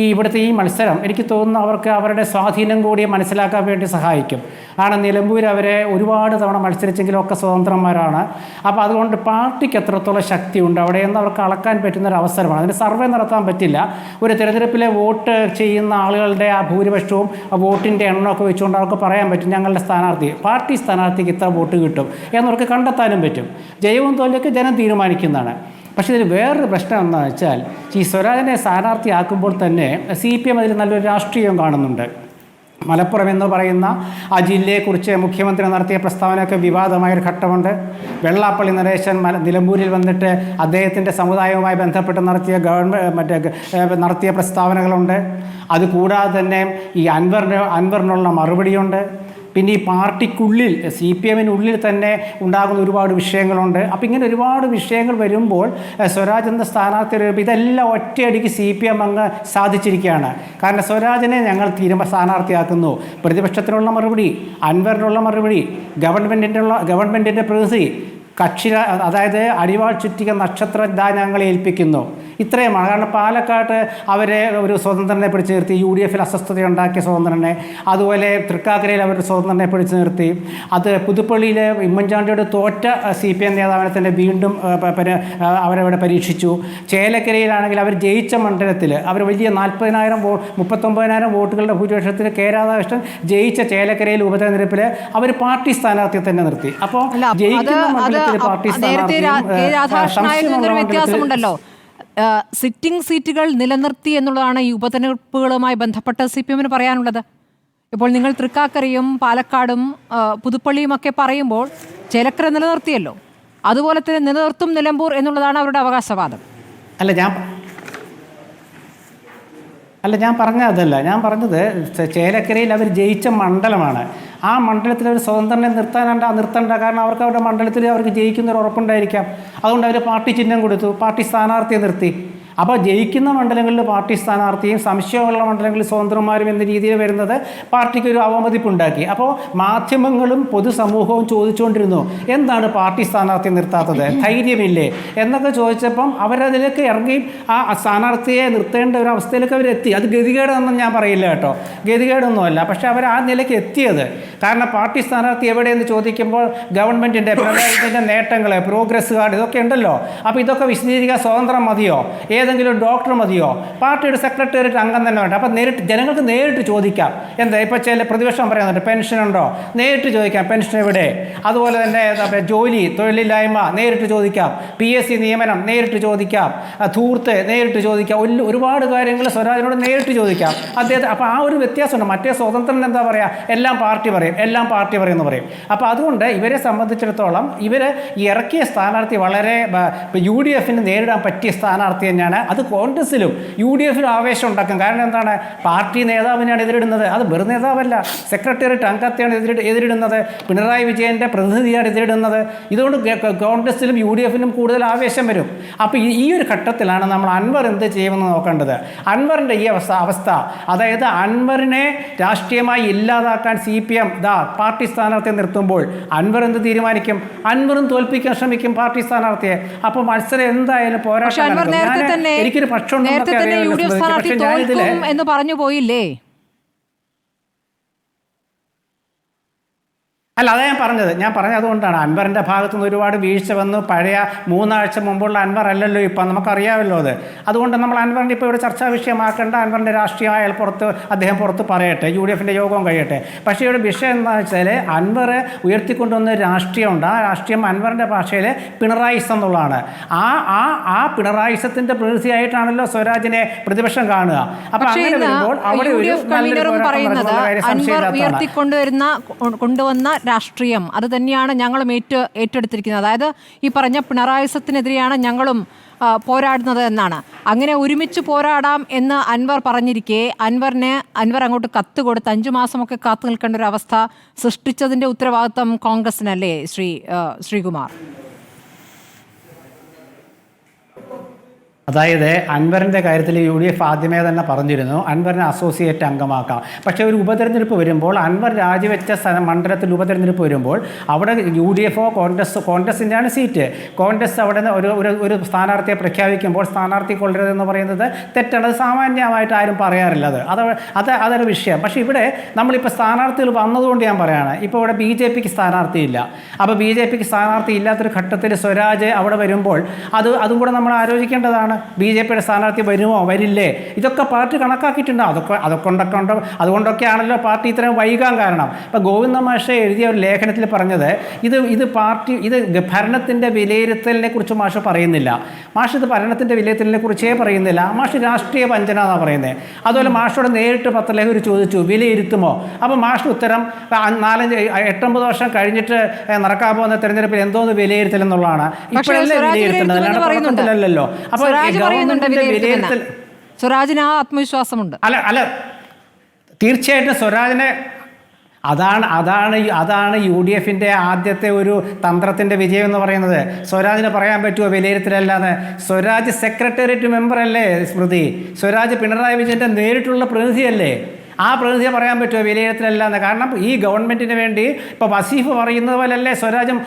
ഇവിടുത്തെ ഈ മത്സരം എനിക്ക് തോന്നുന്നു അവർക്ക് അവരുടെ സ്വാധീനം കൂടി മനസ്സിലാക്കാൻ വേണ്ടി സഹായിക്കും. കാരണം നിലമ്പൂർ അവരെ ഒരുപാട് തവണ മത്സരിച്ചെങ്കിലും ഒക്കെ സ്വതന്ത്രന്മാരാണ്. അപ്പോൾ അതുകൊണ്ട് പാർട്ടിക്ക് എത്രത്തോളം ശക്തിയുണ്ട് അവിടെയെന്ന് അവർക്ക് അളക്കാൻ പറ്റുന്നൊരു അവസരമാണ്. അതിന് സർവേ നടത്താൻ പറ്റില്ല. ഒരു തിരഞ്ഞെടുപ്പിലെ വോട്ട് ചെയ്യുന്ന ആളുകളുടെ ആ ഭൂരിപക്ഷവും വോട്ടിൻ്റെ എണ്ണമൊക്കെ വെച്ചുകൊണ്ട് അവർക്ക് പറയാൻ പറ്റും ഞങ്ങളുടെ പാർട്ടി സ്ഥാനാർത്ഥിക്ക് ഇത്ര വോട്ട് കിട്ടും എന്നവർക്ക് കണ്ടെത്താനും പറ്റും. ജയവും തോൽവിയൊക്കെ ജനം തീരുമാനിക്കുന്നതാണ്. പക്ഷേ ഇതിൽ വേറൊരു പ്രശ്നം എന്താണെന്ന് വെച്ചാൽ ഈ സ്വരാജിനെ സ്ഥാനാർത്ഥിയാക്കുമ്പോൾ തന്നെ CPM അതിൽ നല്ലൊരു രാഷ്ട്രീയം കാണുന്നുണ്ട്. മലപ്പുറം എന്ന് പറയുന്ന ആ ജില്ലയെക്കുറിച്ച് മുഖ്യമന്ത്രി നടത്തിയ പ്രസ്താവനയൊക്കെ വിവാദമായൊരു ഘട്ടമുണ്ട്. വെള്ളാപ്പള്ളി നടേശൻ നിലമ്പൂരിൽ വന്നിട്ട് അദ്ദേഹത്തിൻ്റെ സമുദായവുമായി ബന്ധപ്പെട്ട് നടത്തിയ പ്രസ്താവനകളുണ്ട്. അതുകൂടാതെ തന്നെ ഈ അൻവറിനുള്ള മറുപടിയുണ്ട്. പിന്നെ ഈ പാർട്ടിക്കുള്ളിൽ CPMനുള്ളിൽ തന്നെ ഉണ്ടാകുന്ന ഒരുപാട് വിഷയങ്ങളുണ്ട്. അപ്പോൾ ഇങ്ങനെ ഒരുപാട് വിഷയങ്ങൾ വരുമ്പോൾ സ്വരാജ് എന്ന സ്ഥാനാർത്ഥി ഇതെല്ലാം ഒറ്റയടിക്ക് CPM അങ്ങ് സാധിച്ചിരിക്കുകയാണ്. കാരണം സ്വരാജിനെ ഞങ്ങൾ സ്ഥാനാർത്ഥിയാക്കുന്നു. പ്രതിപക്ഷത്തിനുള്ള മറുപടി, അൻവറിനുള്ള മറുപടി, ഗവൺമെൻറ്റിൻ്റെ പ്രതിനിധി, അതായത് അടിവാൾ ചുറ്റിക നക്ഷത്രം ഞങ്ങളെ ഏൽപ്പിക്കുന്നു. ഇത്രയുമാണ്. കാരണം പാലക്കാട്ട് അവരെ ഒരു സ്വതന്ത്രനെ പിടിച്ചു നിർത്തി, UDFൽ അസ്വസ്ഥതയുണ്ടാക്കിയ സ്വതന്ത്രനെ. അതുപോലെ തൃക്കാക്കരയിൽ അവരുടെ സ്വതന്ത്രനെ പിടിച്ചു നിർത്തി. അത് പുതുപ്പള്ളിയിലെ ഉമ്മൻചാണ്ടിയുടെ തോറ്റ CPM നേതാവിനെ തന്നെ വീണ്ടും അവരവിടെ പരീക്ഷിച്ചു. ചേലക്കരയിലാണെങ്കിൽ അവർ ജയിച്ച മണ്ഡലത്തിൽ അവർ വലിയ 39,000 വോട്ടുകളുടെ ഭൂരിപക്ഷത്തിൽ K രാധാകൃഷ്ണൻ ജയിച്ച ചേലക്കരയിൽ ഉപതെരഞ്ഞെടുപ്പിൽ അവർ പാർട്ടി സ്ഥാനാർത്ഥിയെ തന്നെ നിർത്തി. അപ്പോൾ ജയിക്കുന്ന മണ്ഡലത്തിൽ പാർട്ടി സ്ഥാനാർത്ഥിയും വ്യത്യാസമുണ്ടല്ലോ. സിറ്റിംഗ് സീറ്റുകൾ നിലനിർത്തി എന്നുള്ളതാണ് ഈ ഉപതെരഞ്ഞെടുപ്പുകളുമായി ബന്ധപ്പെട്ട് CPMന് പറയാനുള്ളത്. ഇപ്പോൾ നിങ്ങൾ തൃക്കാക്കരയും പാലക്കാടും പുതുപ്പള്ളിയും ഒക്കെ പറയുമ്പോൾ ചേലക്കര നിലനിർത്തിയല്ലോ, അതുപോലെ തന്നെ നിലനിർത്തും നിലമ്പൂർ എന്നുള്ളതാണ് അവരുടെ അവകാശവാദം. ഞാൻ പറഞ്ഞതല്ല. ഞാൻ പറഞ്ഞത് ചേലക്കരയിൽ അവർ ജയിച്ച മണ്ഡലമാണ്. ആ മണ്ഡലത്തിൽ അവർ സ്വതന്ത്രനെ നിർത്തണ്ട. കാരണം അവർക്ക് അവരുടെ മണ്ഡലത്തിൽ അവർക്ക് ജയിക്കുന്നൊരു ഉറപ്പുണ്ടായിരിക്കാം. അതുകൊണ്ട് അവർ പാർട്ടി ചിഹ്നം കൊടുത്തു, പാർട്ടി സ്ഥാനാർത്ഥിയെ നിർത്തി. അപ്പോൾ ജയിക്കുന്ന മണ്ഡലങ്ങളിൽ പാർട്ടി സ്ഥാനാർത്ഥിയും സംശയമുള്ള മണ്ഡലങ്ങളിൽ സ്വതന്ത്രന്മാരും എന്ന രീതിയിൽ വരുന്നത് പാർട്ടിക്ക് ഒരു അവമതിപ്പുണ്ടാക്കി. അപ്പോൾ മാധ്യമങ്ങളും പൊതുസമൂഹവും ചോദിച്ചുകൊണ്ടിരുന്നു, എന്താണ് പാർട്ടി സ്ഥാനാർത്ഥി നിർത്താത്തത്, ധൈര്യമില്ലേ എന്നൊക്കെ ചോദിച്ചപ്പം അവരതിലേക്ക് ഇറങ്ങി ആ സ്ഥാനാർത്ഥിയെ നിർത്തേണ്ട ഒരു അവസ്ഥയിലേക്ക് അവരെത്തി. അത് ഗതികേടൊന്നും ഞാൻ പറയില്ല കേട്ടോ, ഗതികേടൊന്നുമല്ല. പക്ഷേ അവർ ആ നിലയ്ക്ക് എത്തിയത് കാരണം പാർട്ടി സ്ഥാനാർത്ഥി എവിടെയെന്ന് ചോദിക്കുമ്പോൾ ഗവൺമെൻറ്റിൻ്റെ പ്രധാനത്തിൻ്റെ നേട്ടങ്ങൾ, പ്രോഗ്രസ് കാർഡ് ഇതൊക്കെ ഉണ്ടല്ലോ. അപ്പോൾ ഇതൊക്കെ വിശദീകരിക്കാൻ സ്വതന്ത്രം മതിയോ, ഏതെങ്കിലും ഡോക്ടർ മതിയോ, പാർട്ടിയുടെ സെക്രട്ടേറിയറ്റ് അംഗം തന്നെ വേണ്ട. അപ്പോൾ ജനങ്ങൾക്ക് നേരിട്ട് ചോദിക്കാം. എന്താ ഇപ്പോൾ ചില പ്രതിപക്ഷം പറയുന്നുണ്ട് പെൻഷനുണ്ടോ, നേരിട്ട് ചോദിക്കാം പെൻഷൻ എവിടെ. അതുപോലെ തന്നെ തൊഴിലില്ലായ്മ നേരിട്ട് ചോദിക്കാം, PSC നിയമനം നേരിട്ട് ചോദിക്കാം, ധൂർത്ത് നേരിട്ട് ചോദിക്കാം, ഒരുപാട് കാര്യങ്ങൾ സ്വരാജിനോട് നേരിട്ട് ചോദിക്കാം അദ്ദേഹത്തെ. അപ്പോൾ ആ ഒരു വ്യത്യാസമുണ്ട്. മറ്റേ സ്വതന്ത്രൻ എന്താ പറയുക, എല്ലാം പാർട്ടി പറയുമെന്ന് പറയും. അപ്പോൾ അതുകൊണ്ട് ഇവരെ സംബന്ധിച്ചിടത്തോളം ഇവർ ഇറക്കിയ സ്ഥാനാർത്ഥി വളരെ UDFന് നേരിടാൻ പറ്റിയ സ്ഥാനാർത്ഥി തന്നെയാണ്. തന്നെയാണ് അത് കോൺഗ്രസിലും UDF-ലും ആവേശം ഉണ്ടാക്കും. കാരണം എന്താണ്, പാർട്ടി നേതാവിനെയാണ് എതിരിടുന്നത്. അത് വെറും നേതാവല്ല, സെക്രട്ടേറിയറ്റ് അംഗത്തെയാണ് എതിരിടുന്നത്, പിണറായി വിജയൻ്റെ പ്രതിനിധിയാണ് എതിരിടുന്നത്. ഇതുകൊണ്ട് കോൺഗ്രസിലും UDF-ലും കൂടുതൽ ആവേശം വരും. അപ്പോൾ ഈ ഒരു ഘട്ടത്തിലാണ് നമ്മൾ അൻവർ എന്ത് ചെയ്യുമെന്ന് നോക്കേണ്ടത്. അൻവറിൻ്റെ ഈ അവസ്ഥ, അതായത് അൻവറിനെ രാഷ്ട്രീയമായി ഇല്ലാതാക്കാൻ CPM പാർട്ടി സ്ഥാനാർത്ഥിയെ നിർത്തുമ്പോൾ അൻവർ എന്ത് തീരുമാനിക്കും? അൻവറും തോൽപ്പിക്കാൻ ശ്രമിക്കും പാർട്ടി സ്ഥാനാർത്ഥിയെ. അപ്പോൾ മത്സരം എന്തായാലും പോരാട്ടം. എനിക്കൊരു പക്ഷം എന്ന് പറഞ്ഞു പോയില്ലേ? അല്ല, അതാ ഞാൻ പറഞ്ഞതുകൊണ്ടാണ് അൻവറിൻ്റെ ഭാഗത്തുനിന്ന് ഒരുപാട് വീഴ്ച വന്നു. പഴയ 3 ആഴ്ച മുമ്പുള്ള അൻവർ അല്ലല്ലോ ഇപ്പം, നമുക്കറിയാമല്ലോ അത്. അതുകൊണ്ട് നമ്മൾ അൻവറിൻ്റെ ഇപ്പോൾ ഇവിടെ ചർച്ചാ വിഷയമാക്കേണ്ട. അൻവറിൻ്റെ രാഷ്ട്രീയമായ അദ്ദേഹം പുറത്ത് പറയട്ടെ, UDF-ൻ്റെ യോഗം കഴിയട്ടെ. പക്ഷേ ഇവിടെ വിഷയം എന്താണെന്ന് വെച്ചാൽ അൻവർ ഉയർത്തിക്കൊണ്ടുവന്ന രാഷ്ട്രീയമുണ്ട്. ആ രാഷ്ട്രീയം അൻവറിൻ്റെ ഭാഷയിൽ പിണറായിസം എന്നുള്ളതാണ്. ആ പിണറായിസത്തിൻ്റെ പ്രതിനിധിയായിട്ടാണല്ലോ സ്വരാജിനെ പ്രതിപക്ഷം കാണുക. അപ്പം അങ്ങനെ വരുമ്പോൾ അവിടെ ഒരു കൊണ്ടുവന്ന രാഷ്ട്രീയം അത് തന്നെയാണ് ഞങ്ങളും ഏറ്റെടുത്തിരിക്കുന്നത്. അതായത് ഈ പറഞ്ഞ പിണറായിസത്തിനെതിരെയാണ് ഞങ്ങളും പോരാടുന്നത് എന്നാണ്. അങ്ങനെ ഒരുമിച്ച് പോരാടാം എന്ന് അൻവർ പറഞ്ഞിരിക്കെ അൻവർ അങ്ങോട്ട് കത്ത് കൊടുത്ത് 5 മാസമൊക്കെ കാത്തു നിൽക്കേണ്ട ഒരു അവസ്ഥ സൃഷ്ടിച്ചതിൻ്റെ ഉത്തരവാദിത്വം കോൺഗ്രസിനല്ലേ ശ്രീകുമാർ? അതായത് അൻവറിൻ്റെ കാര്യത്തിൽ UDF ആദ്യമേ തന്നെ പറഞ്ഞിരുന്നു അൻവറിനെ അസോസിയേറ്റ് അംഗമാക്കാം. പക്ഷേ ഒരു ഉപതെരഞ്ഞെടുപ്പ് വരുമ്പോൾ, അൻവർ രാജിവെച്ച മണ്ഡലത്തിൽ ഉപതെരഞ്ഞെടുപ്പ് വരുമ്പോൾ അവിടെ UDF-ഓ കോൺഗ്രസിൻ്റെയാണ് സീറ്റ്. കോൺഗ്രസ് അവിടെ ഒരു സ്ഥാനാർത്ഥിയെ പ്രഖ്യാപിക്കുമ്പോൾ സ്ഥാനാർത്ഥി കൊള്ളരുതെന്ന് പറയുന്നത് തെറ്റാണ്. അത് സാമാന്യമായിട്ട് ആരും പറയാറില്ല. അതൊരു വിഷയം. പക്ഷേ ഇവിടെ നമ്മളിപ്പോൾ സ്ഥാനാർത്ഥികൾ വന്നതുകൊണ്ട് ഞാൻ പറയുകയാണ്, ഇപ്പോൾ ഇവിടെ BJP-ക്ക് സ്ഥാനാർത്ഥിയില്ല. അപ്പോൾ BJP-ക്ക് സ്ഥാനാർത്ഥി ഇല്ലാത്തൊരു ഘട്ടത്തിൽ സ്വരാജ് അവിടെ വരുമ്പോൾ അതും കൂടെ നമ്മൾ ആലോചിക്കേണ്ടതാണ്. BJP-യുടെ സ്ഥാനാർത്ഥി വരുമോ വരില്ലേ? ഇതൊക്കെ പാർട്ടി കണക്കാക്കിയിട്ടുണ്ട്. അതുകൊണ്ടൊക്കെയാണല്ലോ പാർട്ടി ഇത്രയും വൈകാൻ കാരണം. ഇപ്പോൾ ഗോവിന്ദ മാഷ് എഴുതിയ ഒരു ലേഖനത്തിൽ പറഞ്ഞത് ഇത് ഭരണത്തിൻ്റെ വിലയിരുത്തലിനെ കുറിച്ച് മാഷ് പറയുന്നില്ല. മാഷ് ഇത് ഭരണത്തിൻ്റെ വിലയിരുത്തലിനെ കുറിച്ചേ പറയുന്നില്ല. മാഷ് രാഷ്ട്രീയ വഞ്ചന എന്നാണ് പറയുന്നത്. അതുപോലെ മാഷോട് നേരിട്ട് പത്രലേഖകർ ചോദിച്ചു വിലയിരുത്തുമോ? അപ്പോൾ മാഷ് ഉത്തരം 8-9 വർഷം കഴിഞ്ഞിട്ട് നടക്കാൻ പോകുന്ന തെരഞ്ഞെടുപ്പിൽ എന്തോന്ന് വിലയിരുത്തൽ എന്നുള്ളതാണ്. ഇപ്പോഴല്ലേ വിലയിരുത്തേണ്ടത്, അല്ലാണ്ട് തുടക്കത്തിലല്ലല്ലോ. അപ്പോൾ സ്വരാജിന് ആ ആത്മവിശ്വാസമുണ്ട്. അല്ല തീർച്ചയായിട്ടും സ്വരാജിനെ അതാണ് UDF-ൻ്റെ ആദ്യത്തെ ഒരു തന്ത്രത്തിൻ്റെ വിജയം എന്ന് പറയുന്നത്. സ്വരാജിന് പറയാൻ പറ്റുമോ വിലയിരുത്തലല്ലാതെ? സ്വരാജ് സെക്രട്ടേറിയറ്റ് മെമ്പറല്ലേ സ്മൃതി? സ്വരാജ് പിണറായി വിജയൻ്റെ നേരിട്ടുള്ള പ്രതിനിധിയല്ലേ? ആ പ്രതിനിധിയെ പറയാൻ പറ്റുമോ വിലയിരുത്തലല്ല എന്ന്? കാരണം ഈ ഗവൺമെൻറ്റിന് വേണ്ടി ഇപ്പോൾ വസീഫ് പറയുന്നത് പോലല്ലേ സ്വരാജും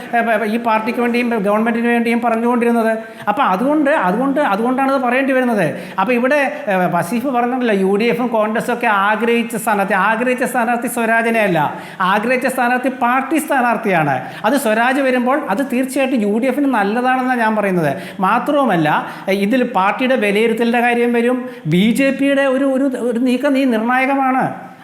ഈ പാർട്ടിക്ക് വേണ്ടിയും ഗവൺമെൻറ്റിന് വേണ്ടിയും പറഞ്ഞുകൊണ്ടിരുന്നത്. അപ്പോൾ അതുകൊണ്ടാണ് അത് പറയേണ്ടി വരുന്നത്. അപ്പോൾ ഇവിടെ വസീഫ് പറഞ്ഞിട്ടില്ല UDF-ഉം കോൺഗ്രസും ഒക്കെ ആഗ്രഹിച്ച സ്ഥാനാർത്ഥി സ്വരാജിനെ അല്ല, ആഗ്രഹിച്ച സ്ഥാനാർത്ഥി പാർട്ടി സ്ഥാനാർത്ഥിയാണ്. അത് സ്വരാജ് വരുമ്പോൾ അത് തീർച്ചയായിട്ടും UDF-ന് നല്ലതാണെന്നാണ് ഞാൻ പറയുന്നത്. മാത്രവുമല്ല ഇതിൽ പാർട്ടിയുടെ വിലയിരുത്തലിൻ്റെ കാര്യം വരും. BJP-യുടെ ഒരു നീക്കം നിർണായകമാണ്.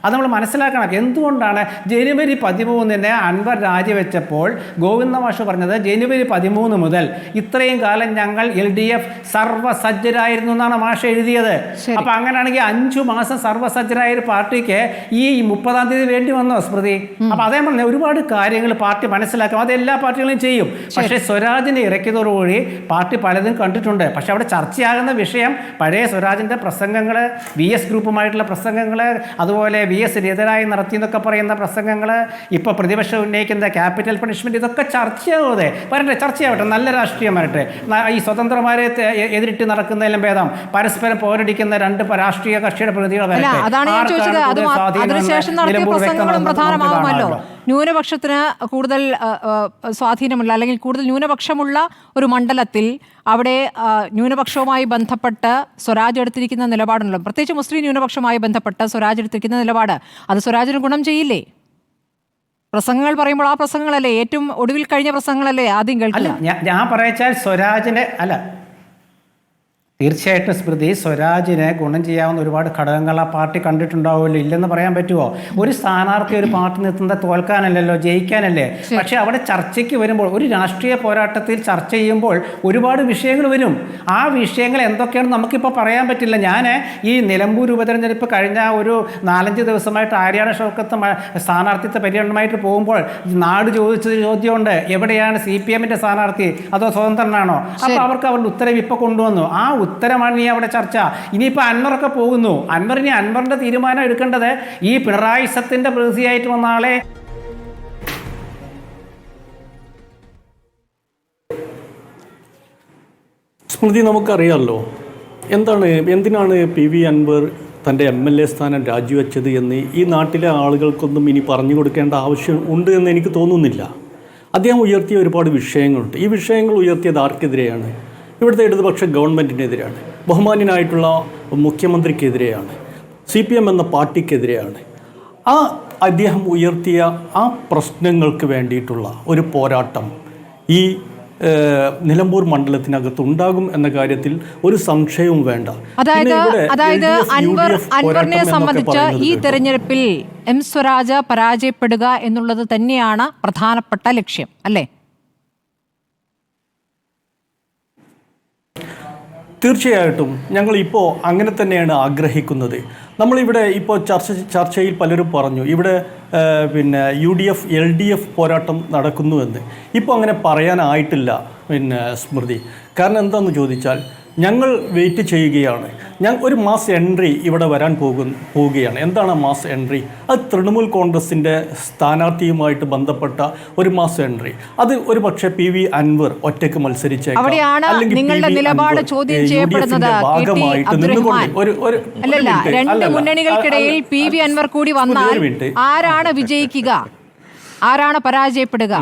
അത് നമ്മൾ മനസ്സിലാക്കണം. എന്തുകൊണ്ടാണ് ജനുവരി 13-ന് അൻവർ രാജിവെച്ചപ്പോൾ ഗോവിന്ദ മാഷ് പറഞ്ഞത് ജനുവരി 13 മുതൽ ഇത്രയും കാലം ഞങ്ങൾ LDF സർവ്വസജ്ജരായിരുന്നു എന്നാണ് മാഷ് എഴുതിയത്. അപ്പം അങ്ങനെയാണെങ്കിൽ 5 മാസം സർവ്വസജ്ജരായ ഒരു പാർട്ടിക്ക് ഈ 30-ാം തീയതി വേണ്ടി വന്നോ സ്മൃതി? അപ്പം അതേ പറഞ്ഞ ഒരുപാട് കാര്യങ്ങൾ പാർട്ടി മനസ്സിലാക്കും. അത് എല്ലാ പാർട്ടികളും ചെയ്യും. പക്ഷേ സ്വരാജിനെ ഇറക്കിയതോടുകൂടി പാർട്ടി പലതും കണ്ടിട്ടുണ്ട്. പക്ഷെ അവിടെ ചർച്ചയാകുന്ന വിഷയം പഴയ സ്വരാജിൻ്റെ പ്രസംഗങ്ങൾ, VS ഗ്രൂപ്പുമായിട്ടുള്ള പ്രസംഗങ്ങൾ, അതുപോലെ VS-നെതിരായി നടത്തിയെന്നൊക്കെ പറയുന്ന പ്രസംഗങ്ങൾ, ഇപ്പോൾ പ്രതിപക്ഷം ഉന്നയിക്കുന്ന ക്യാപിറ്റൽ പണിഷ്മെൻറ്റ്, ഇതൊക്കെ ചർച്ചയാവതെ ചർച്ചയാവട്ടെ, നല്ല രാഷ്ട്രീയമായിട്ട്. ഈ സ്വതന്ത്രമാരെ എതിരിട്ട് നടക്കുന്നതിലും ഭേദം പരസ്പരം പോരടിക്കുന്ന 2 രാഷ്ട്രീയ കക്ഷിയുടെ പ്രതികൾ വരട്ടെ. ന്യൂനപക്ഷത്തിന് കൂടുതൽ സ്വാധീനമുള്ള അല്ലെങ്കിൽ കൂടുതൽ ന്യൂനപക്ഷമുള്ള ഒരു മണ്ഡലത്തിൽ അവിടെ ന്യൂനപക്ഷവുമായി ബന്ധപ്പെട്ട് സ്വരാജ് എടുത്തിരിക്കുന്ന നിലപാടുണ്ടല്ലോ, പ്രത്യേകിച്ച് മുസ്ലിം ന്യൂനപക്ഷവുമായി ബന്ധപ്പെട്ട് സ്വരാജ് എടുത്തിരിക്കുന്ന നിലപാട് അത് സ്വരാജിന് ഗുണം ചെയ്യില്ലേ? പ്രസംഗങ്ങൾ പറയുമ്പോൾ ആ പ്രസംഗങ്ങളല്ലേ ഏറ്റവും ഒടുവിൽ കഴിഞ്ഞ പ്രസംഗങ്ങളല്ലേ ആദ്യം കേൾക്കില്ല? ഞാൻ പറയച്ചാൽ സ്വരാജിനെ തീർച്ചയായിട്ടും സ്മൃതി സ്വരാജിനെ ഗുണം ചെയ്യാവുന്ന ഒരുപാട് ഘടകങ്ങൾ ആ പാർട്ടി കണ്ടിട്ടുണ്ടാവുമല്ലോ. ഇല്ലെന്ന് പറയാൻ പറ്റുമോ? ഒരു സ്ഥാനാർത്ഥി ഒരു പാർട്ടി നിർത്തുന്നത് തോൽക്കാനല്ലല്ലോ, ജയിക്കാനല്ലേ. പക്ഷേ അവിടെ ചർച്ചയ്ക്ക് വരുമ്പോൾ, ഒരു രാഷ്ട്രീയ പോരാട്ടത്തിൽ ചർച്ച ചെയ്യുമ്പോൾ ഒരുപാട് വിഷയങ്ങൾ വരും. ആ വിഷയങ്ങൾ എന്തൊക്കെയാണെന്ന് നമുക്കിപ്പോൾ പറയാൻ പറ്റില്ല. ഞാൻ ഈ നിലമ്പൂർ ഉപതെരഞ്ഞെടുപ്പ് കഴിഞ്ഞ ഒരു 4-5 ദിവസമായിട്ട് ആര്യാടൻ ഷൗക്കത്ത് സ്ഥാനാർത്ഥിത്വ പര്യടനമായിട്ട് പോകുമ്പോൾ നാട് ചോദിച്ചൊരു ചോദ്യമുണ്ട്, എവിടെയാണ് CPM-ൻ്റെ സ്ഥാനാർത്ഥി, അതോ സ്വതന്ത്രനാണോ? അപ്പോൾ അവർക്ക് അവരുടെ ഉത്തരവ് ഇപ്പോൾ കൊണ്ടുവന്നു. ആ ഉത്തരമാണ് നീ അവിടെ ചർച്ച. ഇനിയിപ്പോൾ അൻവറൊക്കെ പോകുന്നു, അൻവറിൻ്റെ തീരുമാനം എടുക്കേണ്ടത് ഈ പിണറായി സത്തിന്റെ പ്രതിയായിട്ട് വന്ന ആളെ സ്മൃതി, നമുക്കറിയാമല്ലോ എന്തിനാണ് PV അൻവർ തൻ്റെ MLA സ്ഥാനം രാജിവെച്ചത് എന്ന് ഈ നാട്ടിലെ ആളുകൾക്കൊന്നും ഇനി പറഞ്ഞു കൊടുക്കേണ്ട ആവശ്യം ഉണ്ട് എന്ന് എനിക്ക് തോന്നുന്നില്ല. അദ്ദേഹം ഉയർത്തിയ ഒരുപാട് വിഷയങ്ങളുണ്ട്. ഈ വിഷയങ്ങൾ ഉയർത്തിയത് ആർക്കെതിരെയാണ്? ഇവിടുത്തെ ഇടതുപക്ഷ ഗവൺമെൻറ്റിനെതിരെയാണ്, ബഹുമാന്യനായിട്ടുള്ള മുഖ്യമന്ത്രിക്കെതിരെയാണ്, CPM എന്ന പാർട്ടിക്കെതിരെയാണ്. അദ്ദേഹം ഉയർത്തിയ ആ പ്രശ്നങ്ങൾക്ക് വേണ്ടിയിട്ടുള്ള ഒരു പോരാട്ടം ഈ നിലമ്പൂർ മണ്ഡലത്തിനകത്ത് ഉണ്ടാകും എന്ന കാര്യത്തിൽ ഒരു സംശയവും വേണ്ട. അതായത് അൻവറിനെ സംബന്ധിച്ച് ഈ തെരഞ്ഞെടുപ്പിൽ M സ്വരാജ് പരാജയപ്പെടുക എന്നുള്ളത് തന്നെയാണ് പ്രധാനപ്പെട്ട ലക്ഷ്യം, അല്ലേ? തീർച്ചയായിട്ടും ഞങ്ങളിപ്പോൾ അങ്ങനെ തന്നെയാണ് ആഗ്രഹിക്കുന്നത്. നമ്മളിവിടെ ഇപ്പോൾ ചർച്ചയിൽ പലരും പറഞ്ഞു ഇവിടെ UDF LDF പോരാട്ടം നടക്കുന്നുവെന്ന്. ഇപ്പോൾ അങ്ങനെ പറയാനായിട്ടില്ല സ്മൃതി. കാരണം എന്താണെന്ന് ചോദിച്ചാൽ ഞങ്ങൾ വെയിറ്റ് ചെയ്യുകയാണ്. ഒരു മാസ് എൻട്രി ഇവിടെ വരാൻ പോവുകയാണ്. എന്താണ് മാസ് എൻട്രി? അത് തൃണമൂൽ കോൺഗ്രസിൻ്റെ സ്ഥാനാർത്ഥിയുമായിട്ട് ബന്ധപ്പെട്ട ഒരു മാസ് എൻട്രി. അത് ഒരു പക്ഷേ PV അൻവർ ഒറ്റയ്ക്ക് മത്സരിച്ചേക്കാം, അല്ലെങ്കിൽ നിങ്ങളുടെ നിലപാട് ചോദ്യം ചെയ്യപ്പെടുന്നത് രണ്ട് മുന്നണികൾക്കിടയിൽ PV അൻവർ കൂടി വന്നാൽ ആരാണ് വിജയിക്കുക, ആരാണ് പരാജയപ്പെടുക?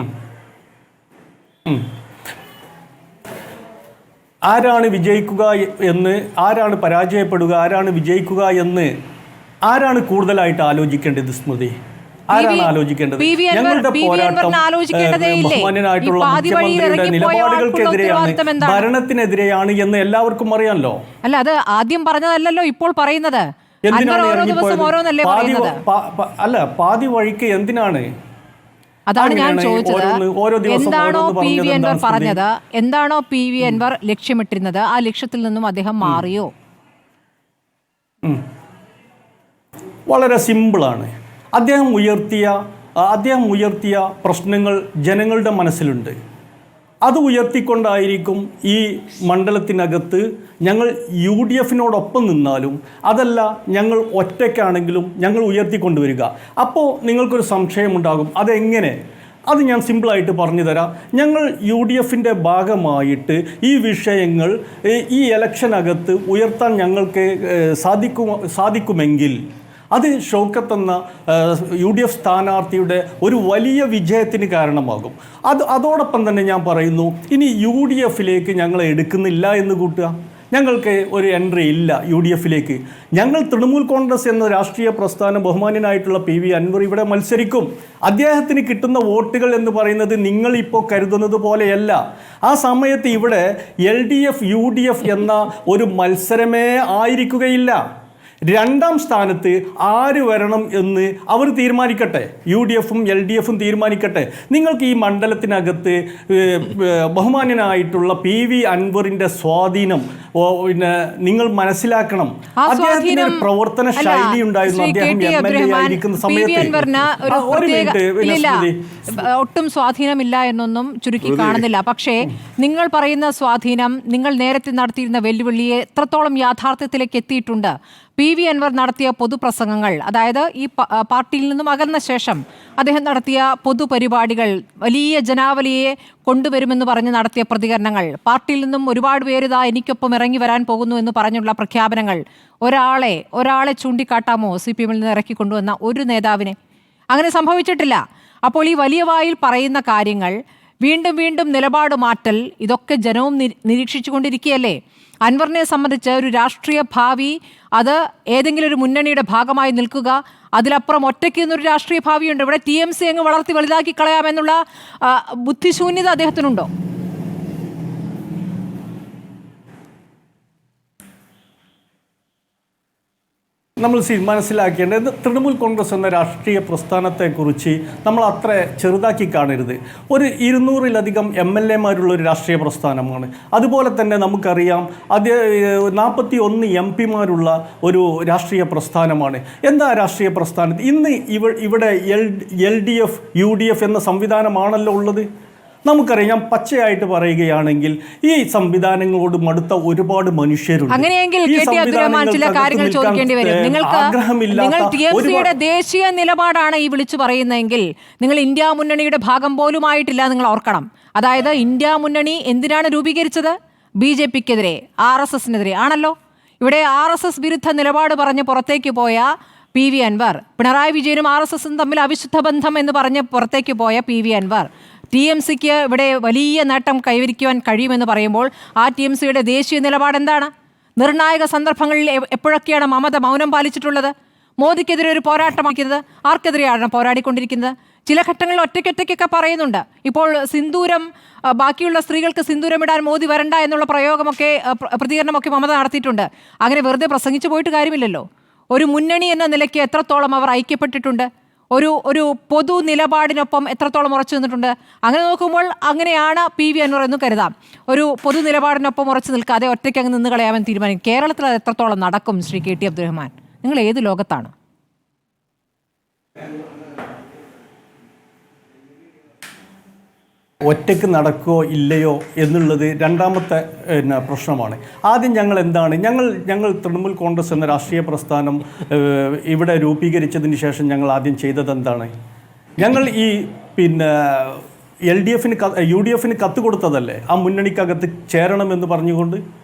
ആരാണ് വിജയിക്കുക എന്ന്, ആരാണ് പരാജയപ്പെടുക, ആരാണ് വിജയിക്കുക എന്ന് ആരാണ് കൂടുതലായിട്ട് ആലോചിക്കേണ്ടത് സ്മൃതി? ആരാണ് ആലോചിക്കേണ്ടത്? ഞങ്ങളുടെ പോരാട്ടം ബഹുമാന്യനായിട്ടുള്ള മുഖ്യമന്ത്രിയുടെ നിലപാടുകൾക്കെതിരെയാണ്, ഭരണത്തിനെതിരെയാണ് എന്ന് എല്ലാവർക്കും അറിയാമല്ലോ. അല്ല, അത് ആദ്യം പറഞ്ഞതല്ലോ ഇപ്പോൾ പറയുന്നത്. പാതി വഴിക്ക് എന്തിനാണ്? അതാണ് ഞാൻ ചോദിച്ചത്. എന്താണോ PV അൻവർ പറഞ്ഞത്, എന്താണോ PV അൻവർ ലക്ഷ്യമിട്ടിരുന്നത്, ആ ലക്ഷ്യത്തിൽ നിന്നും അദ്ദേഹം മാറിയോ? വളരെ സിമ്പിളാണ്. അദ്ദേഹം ഉയർത്തിയ പ്രശ്നങ്ങൾ ജനങ്ങളുടെ മനസ്സിലുണ്ട്. അത് ഉയർത്തിക്കൊണ്ടായിരിക്കും ഈ മണ്ഡലത്തിനകത്ത് ഞങ്ങൾ UDFിനോടൊപ്പം നിന്നാലും അതല്ല ഞങ്ങൾ ഒറ്റയ്ക്കാണെങ്കിലും ഞങ്ങൾ ഉയർത്തിക്കൊണ്ടുവരിക. അപ്പോൾ നിങ്ങൾക്കൊരു സംശയമുണ്ടാകും, അതെങ്ങനെ? അത് ഞാൻ സിമ്പിളായിട്ട് പറഞ്ഞു തരാം. ഞങ്ങൾ UDFിൻ്റെ ഭാഗമായിട്ട് ഈ വിഷയങ്ങൾ ഈ ഇലക്ഷനകത്ത് ഉയർത്താൻ ഞങ്ങൾക്ക് സാധിക്കുമെങ്കിൽ അത് ഷൗക്കത്ത് എന്ന UDF സ്ഥാനാർത്ഥിയുടെ ഒരു വലിയ വിജയത്തിന് കാരണമാകും. അതോടൊപ്പം തന്നെ ഞാൻ പറയുന്നു, ഇനി UDFിലേക്ക് ഞങ്ങൾ എടുക്കുന്നില്ല എന്ന് കൂട്ടുക. ഞങ്ങൾക്ക് ഒരു എൻട്രി ഇല്ല UDFിലേക്ക്. ഞങ്ങൾ തൃണമൂൽ കോൺഗ്രസ് എന്ന രാഷ്ട്രീയ പ്രസ്ഥാനം ബഹുമാന്യനായിട്ടുള്ള PV അൻവർ ഇവിടെ മത്സരിക്കും. അദ്ദേഹത്തിന് കിട്ടുന്ന വോട്ടുകൾ എന്ന് പറയുന്നത് നിങ്ങളിപ്പോൾ കരുതുന്നത് പോലെയല്ല. ആ സമയത്ത് ഇവിടെ LDF UDF എന്ന ഒരു മത്സരമേ ആയിരിക്കുകയില്ല. രണ്ടാം സ്ഥാനത്ത് ആര് വരണം എന്ന് അവർ തീരുമാനിക്കട്ടെ, UDFും LDFും തീരുമാനിക്കട്ടെ. നിങ്ങൾക്ക് ഈ മണ്ഡലത്തിനകത്ത് ബഹുമാന്യനായിട്ടുള്ള PV അൻവറിൻ്റെ സ്വാധീനം നിങ്ങൾ മനസ്സിലാക്കണം. അദ്ദേഹത്തിന് പ്രവർത്തന ശൈലി ഉണ്ടായിരുന്നു. അദ്ദേഹം MLA ആയിരിക്കുന്ന സമയത്ത് ഒട്ടും സ്വാധീനമില്ല എന്നൊന്നും ചുരുക്കി കാണുന്നില്ല. പക്ഷേ നിങ്ങൾ പറയുന്ന സ്വാധീനം, നിങ്ങൾ നേരത്തെ നടത്തിയിരുന്ന വെല്ലുവിളിയെ എത്രത്തോളം യാഥാർത്ഥ്യത്തിലേക്ക് എത്തിയിട്ടുണ്ട്? PV അൻവർ നടത്തിയ പൊതുപ്രസംഗങ്ങൾ, അതായത് ഈ പാർട്ടിയിൽ നിന്നും അകന്ന ശേഷം അദ്ദേഹം നടത്തിയ പൊതുപരിപാടികൾ, വലിയ ജനാവലിയെ കൊണ്ടുവരുമെന്ന് പറഞ്ഞ് നടത്തിയ പ്രതികരണങ്ങൾ, പാർട്ടിയിൽ നിന്നും ഒരുപാട് പേര് ഇതാ എനിക്കൊപ്പം ഇറങ്ങി വരാൻ പോകുന്നു എന്ന് പറഞ്ഞുള്ള പ്രഖ്യാപനങ്ങൾ, ഒരാളെ ചൂണ്ടിക്കാട്ടാമോ CPM നിന്ന് ഇറക്കിക്കൊണ്ടുവന്ന ഒരു നേതാവിനെ? അങ്ങനെ സംഭവിച്ചിട്ടില്ല. അപ്പോൾ ഈ വലിയ വായിൽ പറയുന്ന കാര്യങ്ങൾ, വീണ്ടും വീണ്ടും നിലപാട് മാറ്റൽ, ഇതൊക്കെ ജനവും നിരീക്ഷിച്ചു കൊണ്ടിരിക്കുകയല്ലേ? അൻവറിനെ സംബന്ധിച്ച് ഒരു രാഷ്ട്രീയ ഭാവി, അത് ഏതെങ്കിലും ഒരു മുന്നണിയുടെ ഭാഗമായി നിൽക്കുക, അതിലപ്പുറം ഒറ്റയ്ക്ക് നിന്നൊരു രാഷ്ട്രീയ ഭാവിയുണ്ട്. ഇവിടെ TMC അങ്ങ് വളർത്തി വലുതാക്കി കളയാമെന്നുള്ള ബുദ്ധിശൂന്യത അദ്ദേഹത്തിനുണ്ടോ? നമ്മൾ മനസ്സിലാക്കേണ്ടത് തൃണമൂൽ കോൺഗ്രസ് എന്ന രാഷ്ട്രീയ പ്രസ്ഥാനത്തെക്കുറിച്ച് നമ്മൾ അത്ര ചെറുതാക്കി കാണരുത്. ഒരു 200-ലധികം MLA-മാരുള്ള ഒരു രാഷ്ട്രീയ പ്രസ്ഥാനമാണ്. അതുപോലെ തന്നെ നമുക്കറിയാം 41 MP-മാരുള്ള ഒരു രാഷ്ട്രീയ പ്രസ്ഥാനമാണ്. എന്താ രാഷ്ട്രീയ പ്രസ്ഥാനത്ത് ഇന്ന് ഇവിടെ LDF UDF എന്ന സംവിധാനമാണല്ലോ ഉള്ളത്. നമുക്കറിയാം, ഞാൻ പച്ചയായിട്ട് പറയുകയാണെങ്കിൽ ഈ സംവിധാനങ്ങളോട് മടുത്ത ഒരുപാട് മനുഷ്യരുണ്ട്. അങ്ങനെയെങ്കിൽ കെ ടി അബ്ദുറഹ്മാൻ ചില കാര്യങ്ങൾ ചോദിക്കേണ്ടി വരും. നിങ്ങൾ TMCയുടെ ദേശീയ നിലപാടാണ് ഈ വിളിച്ചു പറയുന്നതെങ്കിൽ നിങ്ങൾ ഇന്ത്യ മുന്നണിയുടെ ഭാഗം പോലുമായിട്ടില്ല, നിങ്ങൾ ഓർക്കണം. അതായത് ഇന്ത്യ മുന്നണി എന്തിനാണ് രൂപീകരിച്ചത്? BJPക്കെതിരെ, RSSനെതിരെ ആണല്ലോ. ഇവിടെ RSS വിരുദ്ധ നിലപാട് പറഞ്ഞ് പുറത്തേക്ക് പോയ PV അൻവർ, പിണറായി വിജയനും RSSും തമ്മിൽ അവിശുദ്ധ ബന്ധം എന്ന് പറഞ്ഞ് പുറത്തേക്ക് പോയ PV അൻവർ, TMCക്ക് ഇവിടെ വലിയ നേട്ടം കൈവരിക്കുവാൻ കഴിയുമെന്ന് പറയുമ്പോൾ ആ TMCയുടെ ദേശീയ നിലപാട് എന്താണ്? നിർണായക സന്ദർഭങ്ങളിൽ എപ്പോഴൊക്കെയാണ് മമത മൗനം പാലിച്ചിട്ടുള്ളത്? മോദിക്കെതിരെ ഒരു പോരാട്ടമാക്കിയത് ആർക്കെതിരെയാണ് പോരാടിക്കൊണ്ടിരിക്കുന്നത്? ചില ഘട്ടങ്ങളിൽ ഒറ്റയ്ക്കൊറ്റയ്ക്കൊക്കെ പറയുന്നുണ്ട്. ഇപ്പോൾ സിന്ദൂരം, ബാക്കിയുള്ള സ്ത്രീകൾക്ക് സിന്ദൂരം ഇടാൻ മോദി വരണ്ട എന്നുള്ള പ്രയോഗമൊക്കെ, പ്രതികരണമൊക്കെ മമത നടത്തിയിട്ടുണ്ട്. അങ്ങനെ വെറുതെ പ്രസംഗിച്ചു പോയിട്ട് കാര്യമില്ലല്ലോ. ഒരു മുന്നണി എന്ന നിലയ്ക്ക് എത്രത്തോളം അവർ ഐക്യപ്പെട്ടിട്ടുണ്ട്? ഒരു പൊതു നിലപാടിനൊപ്പം എത്രത്തോളം ഉറച്ചു നിന്നിട്ടുണ്ട്? അങ്ങനെ നോക്കുമ്പോൾ അങ്ങനെയാണ് PV അൻവർ എന്ന് കരുതാം. ഒരു പൊതു നിലപാടിനൊപ്പം ഉറച്ചു നിൽക്കാതെ ഒറ്റയ്ക്ക് അങ്ങ് നിന്ന് കളയാൻ തീരുമാനിക്കും. കേരളത്തിൽ അത് എത്രത്തോളം നടക്കും? ശ്രീ KT അബ്ദുറഹ്മാൻ, നിങ്ങൾ ഏത് ലോകത്താണ്? ഒറ്റയ്ക്ക് നടക്കുകയോ ഇല്ലയോ എന്നുള്ളത് രണ്ടാമത്തെ പ്രശ്നമാണ്. ആദ്യം ഞങ്ങൾ തൃണമൂൽ കോൺഗ്രസ് എന്ന രാഷ്ട്രീയ പ്രസ്ഥാനം ഇവിടെ രൂപീകരിച്ചതിന് ശേഷം ഞങ്ങൾ ആദ്യം ചെയ്തത് എന്താണ്? ഞങ്ങൾ ഈ LDFന് UDFന് കത്ത് കൊടുത്തതല്ലേ ആ മുന്നണിക്കകത്ത് ചേരണമെന്ന് പറഞ്ഞുകൊണ്ട്.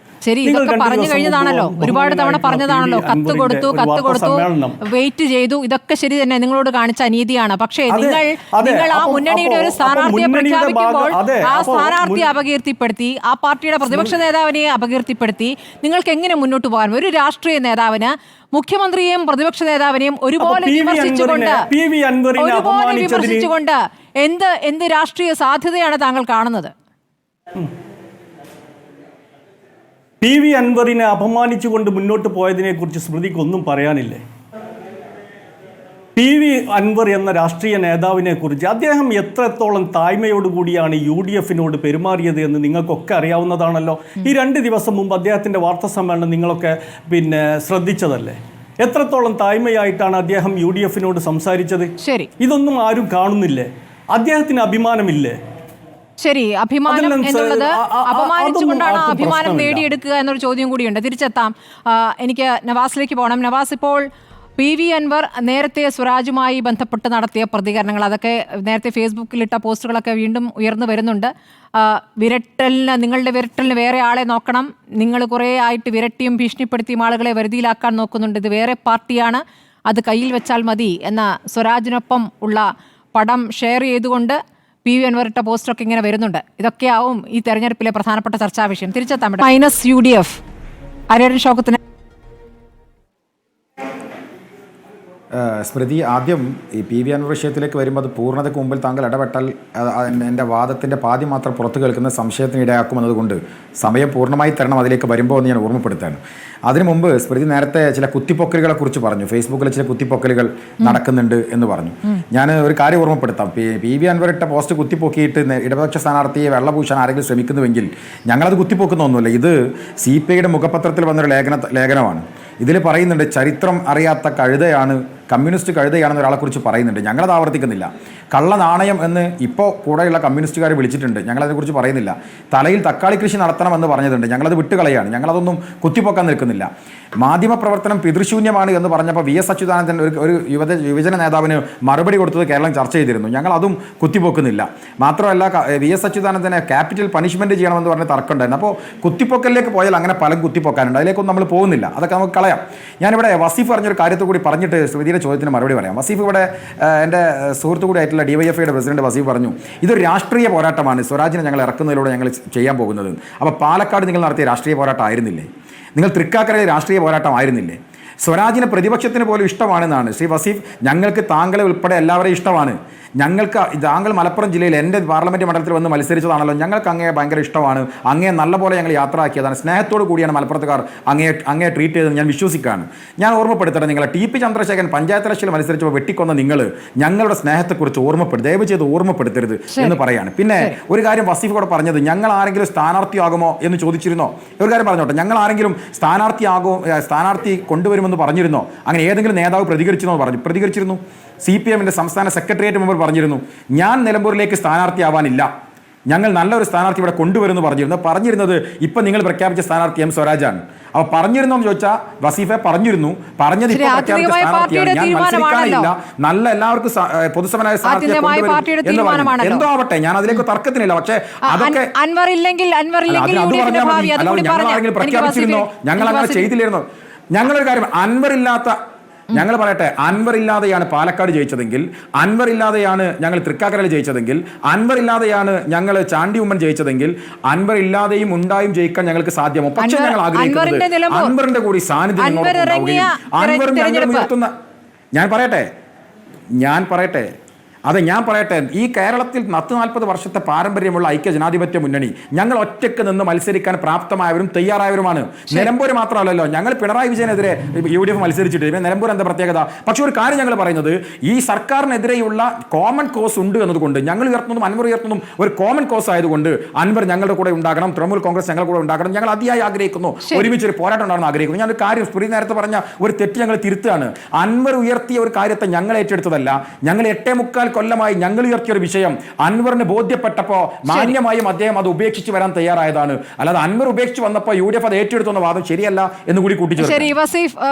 ശരി, ഇതൊക്കെ പറഞ്ഞു കഴിഞ്ഞതാണല്ലോ, ഒരുപാട് തവണ പറഞ്ഞതാണല്ലോ. കത്ത് കൊടുത്തു, വെയിറ്റ് ചെയ്തു, ഇതൊക്കെ ശരി തന്നെ, നിങ്ങളോട് കാണിച്ച അനീതിയാണ്. പക്ഷേ നിങ്ങൾ ആ മുന്നണിയുടെ ഒരു സ്ഥാനാർത്ഥിയെ പ്രഖ്യാപിക്കുമ്പോൾ ആ സ്ഥാനാർത്ഥിയെ അപകീർത്തിപ്പെടുത്തി, ആ പാർട്ടിയുടെ പ്രതിപക്ഷ നേതാവിനെ അപകീർത്തിപ്പെടുത്തി നിങ്ങൾക്ക് എങ്ങനെ മുന്നോട്ട് പോകാൻ? ഒരു രാഷ്ട്രീയ നേതാവിന് മുഖ്യമന്ത്രിയെയും പ്രതിപക്ഷ നേതാവിനെയും ഒരുപോലെ വിമർശിച്ചുകൊണ്ട് എന്ത് രാഷ്ട്രീയ സാധ്യതയാണ് താങ്കൾ കാണുന്നത്? PV അൻവറിനെ അപമാനിച്ചുകൊണ്ട് മുന്നോട്ട് പോയതിനെക്കുറിച്ച് സ്മൃതിക്ക് ഒന്നും പറയാനില്ലേ? PV അൻവർ എന്ന രാഷ്ട്രീയ നേതാവിനെ കുറിച്ച് അദ്ദേഹം എത്രത്തോളം താഴ്മയോടുകൂടിയാണ് UDFനോട് പെരുമാറിയത് എന്ന് നിങ്ങൾക്കൊക്കെ അറിയാവുന്നതാണല്ലോ. ഈ 2 ദിവസം മുമ്പ് അദ്ദേഹത്തിൻ്റെ വാർത്താ സമ്മേളനം നിങ്ങളൊക്കെ ശ്രദ്ധിച്ചതല്ലേ? എത്രത്തോളം താഴ്മയായിട്ടാണ് അദ്ദേഹം UDFനോട് സംസാരിച്ചത്. ശരി, ഇതൊന്നും ആരും കാണുന്നില്ലേ? അദ്ദേഹത്തിന് അഭിമാനമില്ലേ? ശരി, അഭിമാനം എന്നുള്ളത് അപമാനിച്ചുകൊണ്ടാണ് അഭിമാനം നേടിയെടുക്കുക എന്നൊരു ചോദ്യം കൂടിയുണ്ട്. തിരിച്ചെത്താം. എനിക്ക് നവാസിലേക്ക് പോകണം. നവാസ്, ഇപ്പോൾ PV അൻവർ നേരത്തെ സ്വരാജുമായി ബന്ധപ്പെട്ട് നടത്തിയ പ്രതികരണങ്ങൾ, അതൊക്കെ നേരത്തെ ഫേസ്ബുക്കിലിട്ട പോസ്റ്റുകളൊക്കെ വീണ്ടും ഉയർന്നു വരുന്നുണ്ട്. നിങ്ങളുടെ വിരട്ടലിന് വേറെ ആളെ നോക്കണം, നിങ്ങൾ കുറേ ആയിട്ട് വിരട്ടിയും ഭീഷണിപ്പെടുത്തിയും ആളുകളെ വരുതിയിലാക്കാൻ നോക്കുന്നുണ്ട്, ഇത് വേറെ പാർട്ടിയാണ്, അത് കയ്യിൽ വെച്ചാൽ മതി എന്ന സ്വരാജിനൊപ്പം ഉള്ള പടം ഷെയർ ചെയ്തുകൊണ്ട് PV അൻവർ ഇട്ട പോസ്റ്ററൊക്കെ ഇങ്ങനെ വരുന്നുണ്ട്. ഇതൊക്കെയാവും ഈ തെരഞ്ഞെടുപ്പിലെ പ്രധാനപ്പെട്ട ചർച്ചാ വിഷയം. തിരിച്ചെത്താം. -UDF ആര്യാടൻ ഷൗക്കത്തിന്. സ്മൃതി, ആദ്യം ഈ PV അൻവർ വിഷയത്തിലേക്ക് വരുമ്പോൾ അത് പൂർണ്ണതയ്ക്ക് മുമ്പിൽ താങ്കൾ ഇടപെട്ടാൽ എൻ്റെ വാദത്തിൻ്റെ പാതി മാത്രം പുറത്തു കേൾക്കുന്ന സംശയത്തിന് ഇടയാക്കുമെന്നതുകൊണ്ട് സമയം പൂർണ്ണമായി തരണം അതിലേക്ക് വരുമ്പോൾ എന്ന് ഞാൻ ഓർമ്മപ്പെടുത്താണ്. അതിനു മുമ്പ് സ്മൃതി നേരത്തെ ചില കുത്തിപ്പൊക്കലുകളെ കുറിച്ച് പറഞ്ഞു. ഫേസ്ബുക്കിൽ ചില കുത്തിപ്പൊക്കലുകൾ നടക്കുന്നുണ്ട് എന്ന് പറഞ്ഞു. ഞാൻ ഒരു കാര്യം ഓർമ്മപ്പെടുത്താം. PV അൻവർ ഇട്ട പോസ്റ്റ് കുത്തിപ്പൊക്കിയിട്ട് ഇടതുപക്ഷ സ്ഥാനാർത്ഥിയെ വെള്ളപൂശാൻ ആരെങ്കിലും ശ്രമിക്കുന്നുവെങ്കിൽ ഞങ്ങളത് കുത്തിപ്പൊക്കുന്ന ഒന്നുമില്ല. ഇത് CPIയുടെ മുഖപത്രത്തിൽ വന്നൊരു ലേഖനമാണ്. ഇതിൽ പറയുന്നുണ്ട്, ചരിത്രം അറിയാത്ത കഴുതയാണ്, കമ്മ്യൂണിസ്റ്റ് കഴുതയാണെന്ന് ഒരാളെക്കുറിച്ച് പറയുന്നുണ്ട്. ഞങ്ങളത് ആവർത്തിക്കുന്നില്ല. കള്ള നാണയം എന്ന് ഇപ്പോൾ കൂടെയുള്ള കമ്മ്യൂണിസ്റ്റുകാർ വിളിച്ചിട്ടുണ്ട്, ഞങ്ങളതിനെക്കുറിച്ച് പറയുന്നില്ല. തലയിൽ തക്കാളി കൃഷി നടത്തണമെന്ന് പറഞ്ഞിട്ടുണ്ട്, ഞങ്ങളത് വിട്ടുകളയാണ്, ഞങ്ങളതൊന്നും കുത്തിപ്പൊക്കാൻ നിൽക്കുന്നില്ല. മാധ്യമപ്രവർത്തനം പിതൃശൂന്യമാണ് എന്ന് പറഞ്ഞപ്പോൾ VS അച്യുതാനന്ദൻ ഒരു യുവജന നേതാവിന് മറുപടി കൊടുത്തത് കേരളം ചർച്ച ചെയ്തിരുന്നു. ഞങ്ങളതും കുത്തിപ്പൊക്കുന്നില്ല. മാത്രമല്ല VS അച്യുതാനന്ദനെ ക്യാപിറ്റൽ പണിഷ്മെൻറ്റ് ചെയ്യണമെന്ന് പറഞ്ഞ് തർക്കമുണ്ടായിരുന്നു. അപ്പോൾ കുത്തിപ്പൊക്കലിലേക്ക് പോയാൽ അങ്ങനെ പലം കുത്തിപ്പൊക്കാനുണ്ട്, അതിലേക്കൊന്നും നമ്മൾ പോകുന്നില്ല, അതൊക്കെ നമുക്ക് കളയാം. ഞാനിവിടെ വസീഫ് പറഞ്ഞൊരു കാര്യത്തെ കൂടി പറഞ്ഞിട്ട് ശ്രുതിയുടെ ചോദ്യത്തിന് മറുപടി പറയാം. വസീഫ് ഇവിടെ എൻ്റെ സുഹൃത്തു കൂടി ആയിട്ടുള്ള DYFIയുടെ പ്രസിഡന്റ് വസീഫ് പറഞ്ഞു, ഇതൊരു രാഷ്ട്രീയ പോരാട്ടമാണ്, സ്വരാജിനെ ഞങ്ങൾ ഇറക്കുന്നതിലൂടെ ഞങ്ങൾ ചെയ്യാൻ പോകുന്നത്. അപ്പോൾ പാലക്കാട് നിങ്ങൾ നടത്തിയ രാഷ്ട്രീയ പോരാട്ടം ആയിരുന്നില്ലേ? നിങ്ങൾ തൃക്കാക്കരയിൽ രാഷ്ട്രീയ പോരാട്ടമായിരുന്നില്ലേ? സ്വരാജിന് പ്രതിപക്ഷത്തിന് പോലും ഇഷ്ടമാണെന്നാണ് ശ്രീ വസീഫ്. ഞങ്ങൾക്ക് താങ്കളെ ഉൾപ്പെടെ എല്ലാവരെയും ഇഷ്ടമാണ്. ഞങ്ങൾക്ക് താങ്കൾ മലപ്പുറം ജില്ലയിൽ എൻ്റെ പാർലമെൻറ്റ് മണ്ഡലത്തിൽ വന്ന് മത്സരിച്ചതാണല്ലോ, ഞങ്ങൾക്ക് അങ്ങയെ ഭയങ്കര ഇഷ്ടമാണ്, അങ്ങയെ നല്ലപോലെ ഞങ്ങൾ യാത്രയാക്കിയതാണ്, സ്നേഹത്തോടു കൂടിയാണ് മലപ്പുറത്തുകാർ അങ്ങയെ ട്രീറ്റ് ചെയ്തതെന്ന് ഞാൻ വിശ്വസിക്കുകയാണ്. ഞാൻ ഓർമ്മപ്പെടുത്തട്ടെ, നിങ്ങളെ TP ചന്ദ്രശേഖരൻ പഞ്ചായത്ത് ഇലക്ഷനിൽ മത്സരിച്ചപ്പോൾ വെട്ടിക്കൊന്ന നിങ്ങൾ ഞങ്ങളുടെ സ്നേഹത്തെക്കുറിച്ച് ദയവ് ചെയ്ത് ഓർമ്മപ്പെടുത്തരുത് എന്ന് പറയാണ്. പിന്നെ ഒരു കാര്യം വസീഫ് കൂടെ പറഞ്ഞത്, ഞങ്ങൾ ആരെങ്കിലും സ്ഥാനാർത്ഥിയാകുമോ എന്ന് ചോദിച്ചിരുന്നോ? ഒരു കാര്യം പറഞ്ഞോട്ടെ, ഞങ്ങൾ ആരെങ്കിലും സ്ഥാനാർത്ഥി കൊണ്ടുവരുമെന്ന് പറഞ്ഞിരുന്നോ? അങ്ങനെ ഏതെങ്കിലും നേതാവ് പ്രതികരിച്ചിരുന്നു? CPMൻ്റെ സംസ്ഥാന സെക്രട്ടേറിയറ്റ് മെമ്പർ പറഞ്ഞിരുന്നു, ഞാൻ നിലമ്പൂരിലേക്ക് സ്ഥാനാർത്ഥിയാവാനില്ല, ഞങ്ങൾ നല്ലൊരു സ്ഥാനാർത്ഥി ഇവിടെ കൊണ്ടുവരുമെന്ന് പറഞ്ഞിരുന്നത് ഇപ്പം നിങ്ങൾ പ്രഖ്യാപിച്ച സ്ഥാനാർത്ഥി എം സ്വരാജാണ്. അപ്പോൾ പറഞ്ഞിരുന്നോ എന്ന് ചോദിച്ചാൽ വസീഫെ പറഞ്ഞിരുന്നു. പറഞ്ഞത് ഇപ്പോൾ പ്രഖ്യാപിച്ച സ്ഥാനാർത്ഥിയാണ്, ഞാൻ മത്സരിക്കാനില്ല, നല്ല എല്ലാവർക്കും പൊതുസമനായ സ്ഥാനാർത്ഥിയെ കൊണ്ടുവരും എന്ന് പറഞ്ഞു. എന്തോ ആവട്ടെ, ഞാൻ അതിലേക്ക് തർക്കത്തിനില്ല. പക്ഷേ അതൊക്കെ ഞങ്ങൾ പ്രഖ്യാപിച്ചിരുന്നോ? ഞങ്ങൾ അങ്ങനെ ചെയ്തില്ലായിരുന്നോ? ഞങ്ങളൊരു കാര്യം, ഞങ്ങൾ പറയട്ടെ, അൻവർ ഇല്ലാതെയാണ് പാലക്കാട് ജയിച്ചതെങ്കിൽ, അൻവർ ഇല്ലാതെയാണ് ഞങ്ങൾ തൃക്കാക്കരയിൽ ജയിച്ചതെങ്കിൽ, അൻവർ ഇല്ലാതെയാണ് ഞങ്ങൾ ചാണ്ടി ഉമ്മൻ ജയിച്ചതെങ്കിൽ, അൻവർ ഇല്ലാതെയും ഉണ്ടായും ജയിക്കാൻ ഞങ്ങൾക്ക് സാധ്യമോ? പക്ഷേ ഞങ്ങൾ ആഗ്രഹിക്കുന്നത് അൻവറിന്റെ കൂടി സാന്നിധ്യം അൻവറും ഉയർത്തുന്ന ഞാൻ പറയട്ടെ ഈ കേരളത്തിൽ 140 വർഷത്തെ പാരമ്പര്യമുള്ള ഐക്യ ജനാധിപത്യ മുന്നണി ഞങ്ങൾ ഒറ്റയ്ക്ക് നിന്ന് മത്സരിക്കാൻ പ്രാപ്തമായവരും തയ്യാറായവരുമാണ്. നിലമ്പൂർ മാത്രമല്ലല്ലോ, ഞങ്ങൾ പിണറായി വിജയനെതിരെ UDF മത്സരിച്ചിട്ട് നിലമ്പൂർ എന്താ പ്രത്യേകത? പക്ഷെ ഒരു കാര്യം ഞങ്ങൾ പറയുന്നത്, ഈ സർക്കാരിനെതിരെയുള്ള കോമൺ കോസ് ഉണ്ട് എന്നതുകൊണ്ട് ഞങ്ങൾ ഉയർത്തുന്നതും അൻവർ ഉയർത്തുന്നതും ഒരു കോമൺ കോസ് ആയതുകൊണ്ട് അൻവർ ഞങ്ങളുടെ കൂടെ ഉണ്ടാകണം, തൃണമൂൽ കോൺഗ്രസ് ഞങ്ങളുടെ കൂടെ ഉണ്ടാകണം. ഞങ്ങൾ അതിയായി ആഗ്രഹിക്കുന്നു, ഒരുമിച്ച് ഒരു പോരാട്ടം ഉണ്ടാകണം ആഗ്രഹിക്കുന്നു. ഞാനൊരു കാര്യം സ്ത്രീ നേരത്തെ പറഞ്ഞ ഒരു തെറ്റ് ഞങ്ങൾ തിരുത്തുകയാണ്. അൻവർ ഉയർത്തിയ ഒരു കാര്യത്തെ ഞങ്ങൾ ഏറ്റെടുത്തതല്ല. ഞങ്ങൾ 8.25 കൊല്ലമായി ഞങ്ങൾ ഉയർത്തിയ ഒരു വിഷയം അൻവറിന് ബോധ്യപ്പെട്ടപ്പോൾ മാന്യമായും അദ്ദേഹം അത് ഉപേക്ഷിച്ച് വരാൻ തയ്യാറായതാണ്. അല്ലാതെ അൻവർ ഉപേക്ഷിച്ച് വന്നപ്പോൾ UDF അത് ഏറ്റെടുത്തുന്ന വാദം ശരിയല്ല എന്ന് കൂടി കൂട്ടിച്ചേർത്തു. ശരി,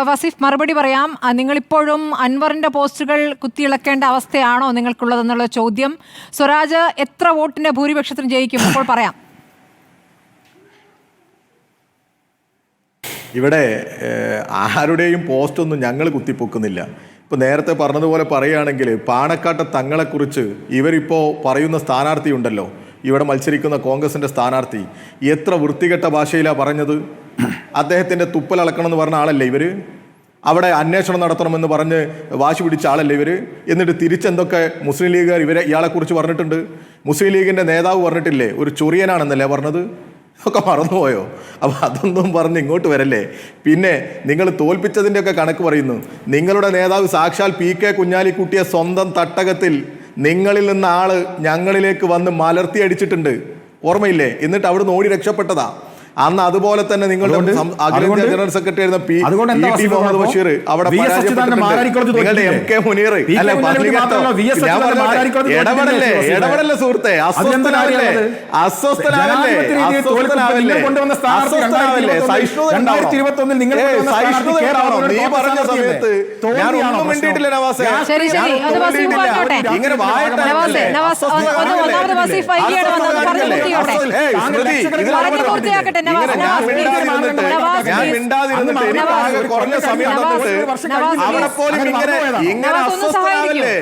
വസീഫ് മറുപടി പറയാം. നിങ്ങളിപ്പോഴും അൻവറിന്റെ പോസ്റ്റുകൾ കുത്തിയിളക്കേണ്ട അവസ്ഥയാണോ നിങ്ങൾക്കുള്ളതെന്നുള്ള ചോദ്യം. സ്വരാജ് എത്ര വോട്ടിന്റെ ഭൂരിപക്ഷത്തിന് ജയിക്കും ഇപ്പോൾ പറയാം? ഇവിടെ ആരുടെയും പോസ്റ്റൊന്നും ഞങ്ങൾ കുത്തിപ്പൊക്കുന്നില്ല. ഇപ്പോൾ നേരത്തെ പറഞ്ഞതുപോലെ പറയുകയാണെങ്കിൽ പാണക്കാട്ടെ തങ്ങളെക്കുറിച്ച് ഇവരിപ്പോൾ പറയുന്ന സ്ഥാനാർത്ഥി ഉണ്ടല്ലോ, ഇവിടെ മത്സരിക്കുന്ന കോൺഗ്രസിൻ്റെ സ്ഥാനാർത്ഥി, എത്ര വൃത്തികെട്ട ഭാഷയിലാണ് പറഞ്ഞത്. അദ്ദേഹത്തിൻ്റെ തുപ്പലളക്കണം എന്ന് പറഞ്ഞ ആളല്ലേ ഇവർ? അവിടെ അന്വേഷണം നടത്തണമെന്ന് പറഞ്ഞ് വാശി പിടിച്ച ആളല്ലേ ഇവർ? എന്നിട്ട് തിരിച്ചെന്തൊക്കെ മുസ്ലിം ലീഗുകാർ ഇയാളെക്കുറിച്ച് പറഞ്ഞിട്ടുണ്ട്. മുസ്ലിം ലീഗിൻ്റെ നേതാവ് പറഞ്ഞിട്ടില്ലേ ഒരു ചൊറിയനാണെന്നല്ലേ പറഞ്ഞത്? ഒക്കെ മറന്നുപോയോ? അപ്പോൾ അതൊന്നും പറഞ്ഞ് ഇങ്ങോട്ട് വരല്ലേ. പിന്നെ നിങ്ങൾ തോൽപ്പിച്ചതിൻ്റെയൊക്കെ കണക്ക് പറയുന്നു. നിങ്ങളുടെ നേതാവ് സാക്ഷാൽ PK കുഞ്ഞാലിക്കുട്ടിയെ സ്വന്തം തട്ടകത്തിൽ നിങ്ങളിൽ നിന്ന് ആള് ഞങ്ങളിലേക്ക് വന്ന് മലർത്തി അടിച്ചിട്ടുണ്ട്, ഓർമ്മയില്ലേ? എന്നിട്ട് അവിടുന്ന് ഓടി രക്ഷപ്പെട്ടതാ. അന്ന് അതുപോലെ തന്നെ നിങ്ങളുടെ അഖിലേന്ത്യാ ജനറൽ സെക്രട്ടറി ആയിരുന്ന PT മുഹമ്മദ് ബഷീർ അവിടെ ഇടപെടല്ലേ സുഹൃത്തെ, അസ്വസ്ഥനാവില്ലേ? നീ പറഞ്ഞ സമയത്ത് ഞാൻ ഒന്നും വേണ്ടിയിട്ടില്ല നവാസെ. ഇങ്ങനെ ഞാൻ മിണ്ടാതിരുന്നിട്ട് കുറഞ്ഞ സമയം അവിടെ പോലും ഇങ്ങനെ അസ്വസ്ഥനാവല്ലേ?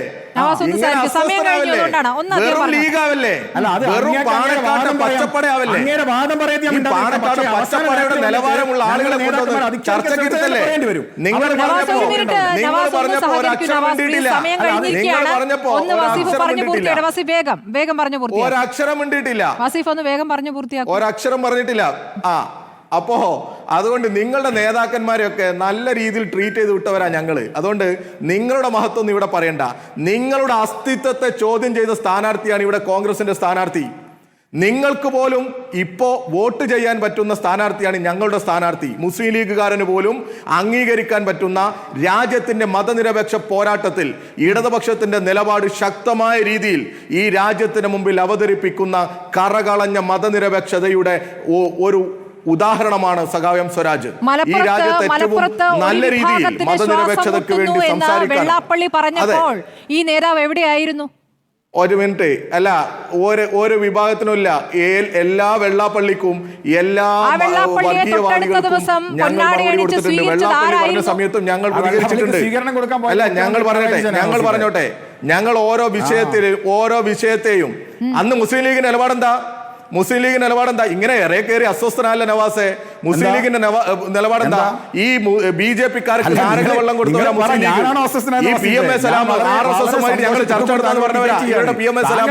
വെറും ലീഗാവല്ലേ? വെറും പാണക്കാട് പച്ചപ്പടയാവല്ലേ? ഈ പാണക്കാട് പച്ചപ്പടയുടെ നിലവാരമുള്ള ആളുകളെ കൊണ്ടുവന്ന് ചർച്ചയ്ക്ക് ഇരുത്തല്ലേ? നിങ്ങൾ പറഞ്ഞപ്പോ ഒരക്ഷരം മിണ്ടിയിട്ടില്ല. നിങ്ങൾ പറഞ്ഞപ്പോ ഒരക്ഷരം മിണ്ടിയിട്ടില്ല. ഒരക്ഷരം പറഞ്ഞിട്ടില്ല. അപ്പോൾ അതുകൊണ്ട് നിങ്ങളുടെ നേതാക്കന്മാരെയൊക്കെ നല്ല രീതിയിൽ ട്രീറ്റ് ചെയ്ത് വിട്ടവരാ ഞങ്ങൾ. അതുകൊണ്ട് നിങ്ങളുടെ മഹത്വം ഇവിടെ പറയണ്ട. നിങ്ങളുടെ അസ്തിത്വത്തെ ചോദ്യം ചെയ്ത സ്ഥാനാർത്ഥിയാണ് ഇവിടെ കോൺഗ്രസിന്റെ സ്ഥാനാർത്ഥി. നിങ്ങൾക്ക് പോലും ഇപ്പോൾ വോട്ട് ചെയ്യാൻ പറ്റുന്ന സ്ഥാനാർത്ഥിയാണ് ഞങ്ങളുടെ സ്ഥാനാർത്ഥി. മുസ്ലിം ലീഗുകാരന് പോലും അംഗീകരിക്കാൻ പറ്റുന്ന രാജ്യത്തിന്റെ മതനിരപേക്ഷ പോരാട്ടത്തിൽ ഇടതുപക്ഷത്തിന്റെ നിലപാട് ശക്തമായ രീതിയിൽ ഈ രാജ്യത്തിന് മുമ്പിൽ അവതരിപ്പിക്കുന്ന കറകളഞ്ഞ മതനിരപേക്ഷതയുടെ ഒരു ഉദാഹരണമാണ് സഖാവ് സ്വരാജ്. ഈ രാജ്യത്ത് ഏറ്റവും നല്ല രീതിയിൽ മതനിരപേക്ഷതയ്ക്ക് വേണ്ടി സംസാരിക്കാൻ ഈ നേതാവ് എവിടെയായിരുന്നു? ഒരു മിനിറ്റ്, അല്ല ഒരു വിഭാഗത്തിനുമില്ല, എല്ലാ വെള്ളാപ്പള്ളിക്കും എല്ലാ വർഗീയവാദികൾക്കും ഞങ്ങൾ മറുപടി കൊടുത്തിട്ടുണ്ട്. വെള്ളാപ്പള്ളി പറഞ്ഞ സമയത്തും ഞങ്ങൾ പ്രതികരിച്ചിട്ടുണ്ട്. അല്ല ഞങ്ങൾ പറഞ്ഞോട്ടെ, ഞങ്ങൾ ഓരോ വിഷയത്തെയും അന്ന് മുസ്ലിം ലീഗ് നിലപാടെന്താ? ഇങ്ങനെ ഇറയെ കയറി അസ്വസ്ഥനല്ല നവാസെ. മുസ്ലിം ലീഗിന്റെ നിലപാടെന്താ? ഈ BJP-ക്കാർക്ക് നാരക വെള്ളം കൊടുത്തവരാ മുസ്ലിം ലീഗ്. ഈ PMA സലാം RSSുമായിട്ട് ഞങ്ങൾ ചർച്ച നടത്താന്ന് പറഞ്ഞവരാ ഇവരുടെ PMA സലാം.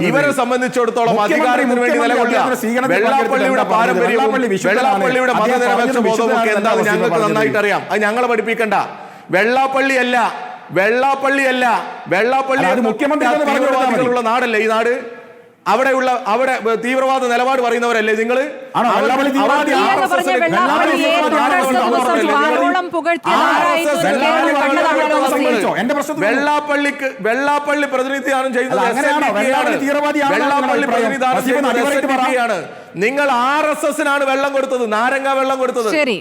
ഇവരെ സംബന്ധിച്ചിടത്തോളം അധികാരത്തിന് വേണ്ടി നിലകൊള്ളുക. വെള്ളാപ്പള്ളിയുടെ പാരമ്പര്യവും വെള്ളാപ്പള്ളിയുടെ മതനിരപേക്ഷ ബോധവും ഒക്കെ എന്താണെന്ന് ഞങ്ങൾക്ക് നന്നായിട്ട് അറിയാം. അത് ഞങ്ങളെ പഠിപ്പിക്കണ്ട. വെള്ളാപ്പള്ളിയല്ല മുഖ്യമന്ത്രിയുള്ള നാടല്ലേ ഈ നാട്. അവിടെ തീവ്രവാദ നിലപാട് പറയുന്നവരല്ലേ നിങ്ങൾ? ആണോ? വെള്ളാപ്പള്ളി തീവ്രവാദി വർഗീയ എന്ന് പറഞ്ഞ വെള്ളാപ്പള്ളിയെ തൊട്ടടുത്ത ദിവസം വാനോളം പുകഴ്ത്തിയതാരായിരുന്നു കേരളം കണ്ടതാണ് ദിവസം. എന്റെ പ്രശ്നത്തിൽ വെള്ളാപ്പള്ളി പ്രതിനിധാനം ചെയ്യുന്നത് അങ്ങനെയാണോ? വെള്ളാപ്പള്ളി തീവ്രവാദിയാണോ? വെള്ളാപ്പള്ളി പ്രതിനിധാനം ചെയ്യുന്നത് SNDP-യാണ്. നിങ്ങൾ RSS-നാണ് വെള്ളം കൊടുത്തത്, നാരങ്ങ വെള്ളം കൊടുത്തത്. ശരി.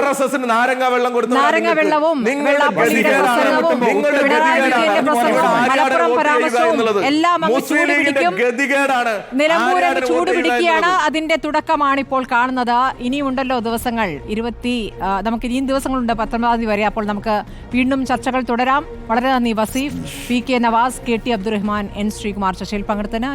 RSS-ന് നാരങ്ങ വെള്ളം കൊടുത്തത്. നാരങ്ങ വെള്ളവും വെള്ളാപ്പള്ളിയുടെ പ്രസംഗവും പിണറായി വിജയന്റെ പ്രസംഗവും മലപ്പുറം പരാമർശവും എല്ലാം അങ്ങ് ചൂട് പിടിക്കും. നിലമ്പൂരങ്ങ് ചൂട് പിടിക്കുകയാണ്. അതിന്റെ തുടക്കമാണ് ഇപ്പോൾ കാണുന്നത്. ഇനിയുണ്ടല്ലോ ദിവസങ്ങൾ, നമുക്ക് ഇനിയും ദിവസങ്ങളുണ്ട് 19-ാം തീയതി വരെ. അപ്പോൾ നമുക്ക് വീണ്ടും ചർച്ചകൾ തുടരാം. വളരെ നന്ദി Wasif, PK Nawaz, KT Abdurahman, N Sreekumar ചർച്ചയിൽ പങ്കെടുത്തതിന്.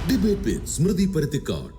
ഡിബേറ്റ് വിത്ത് സ്മൃതി പരുത്തിക്കാട്.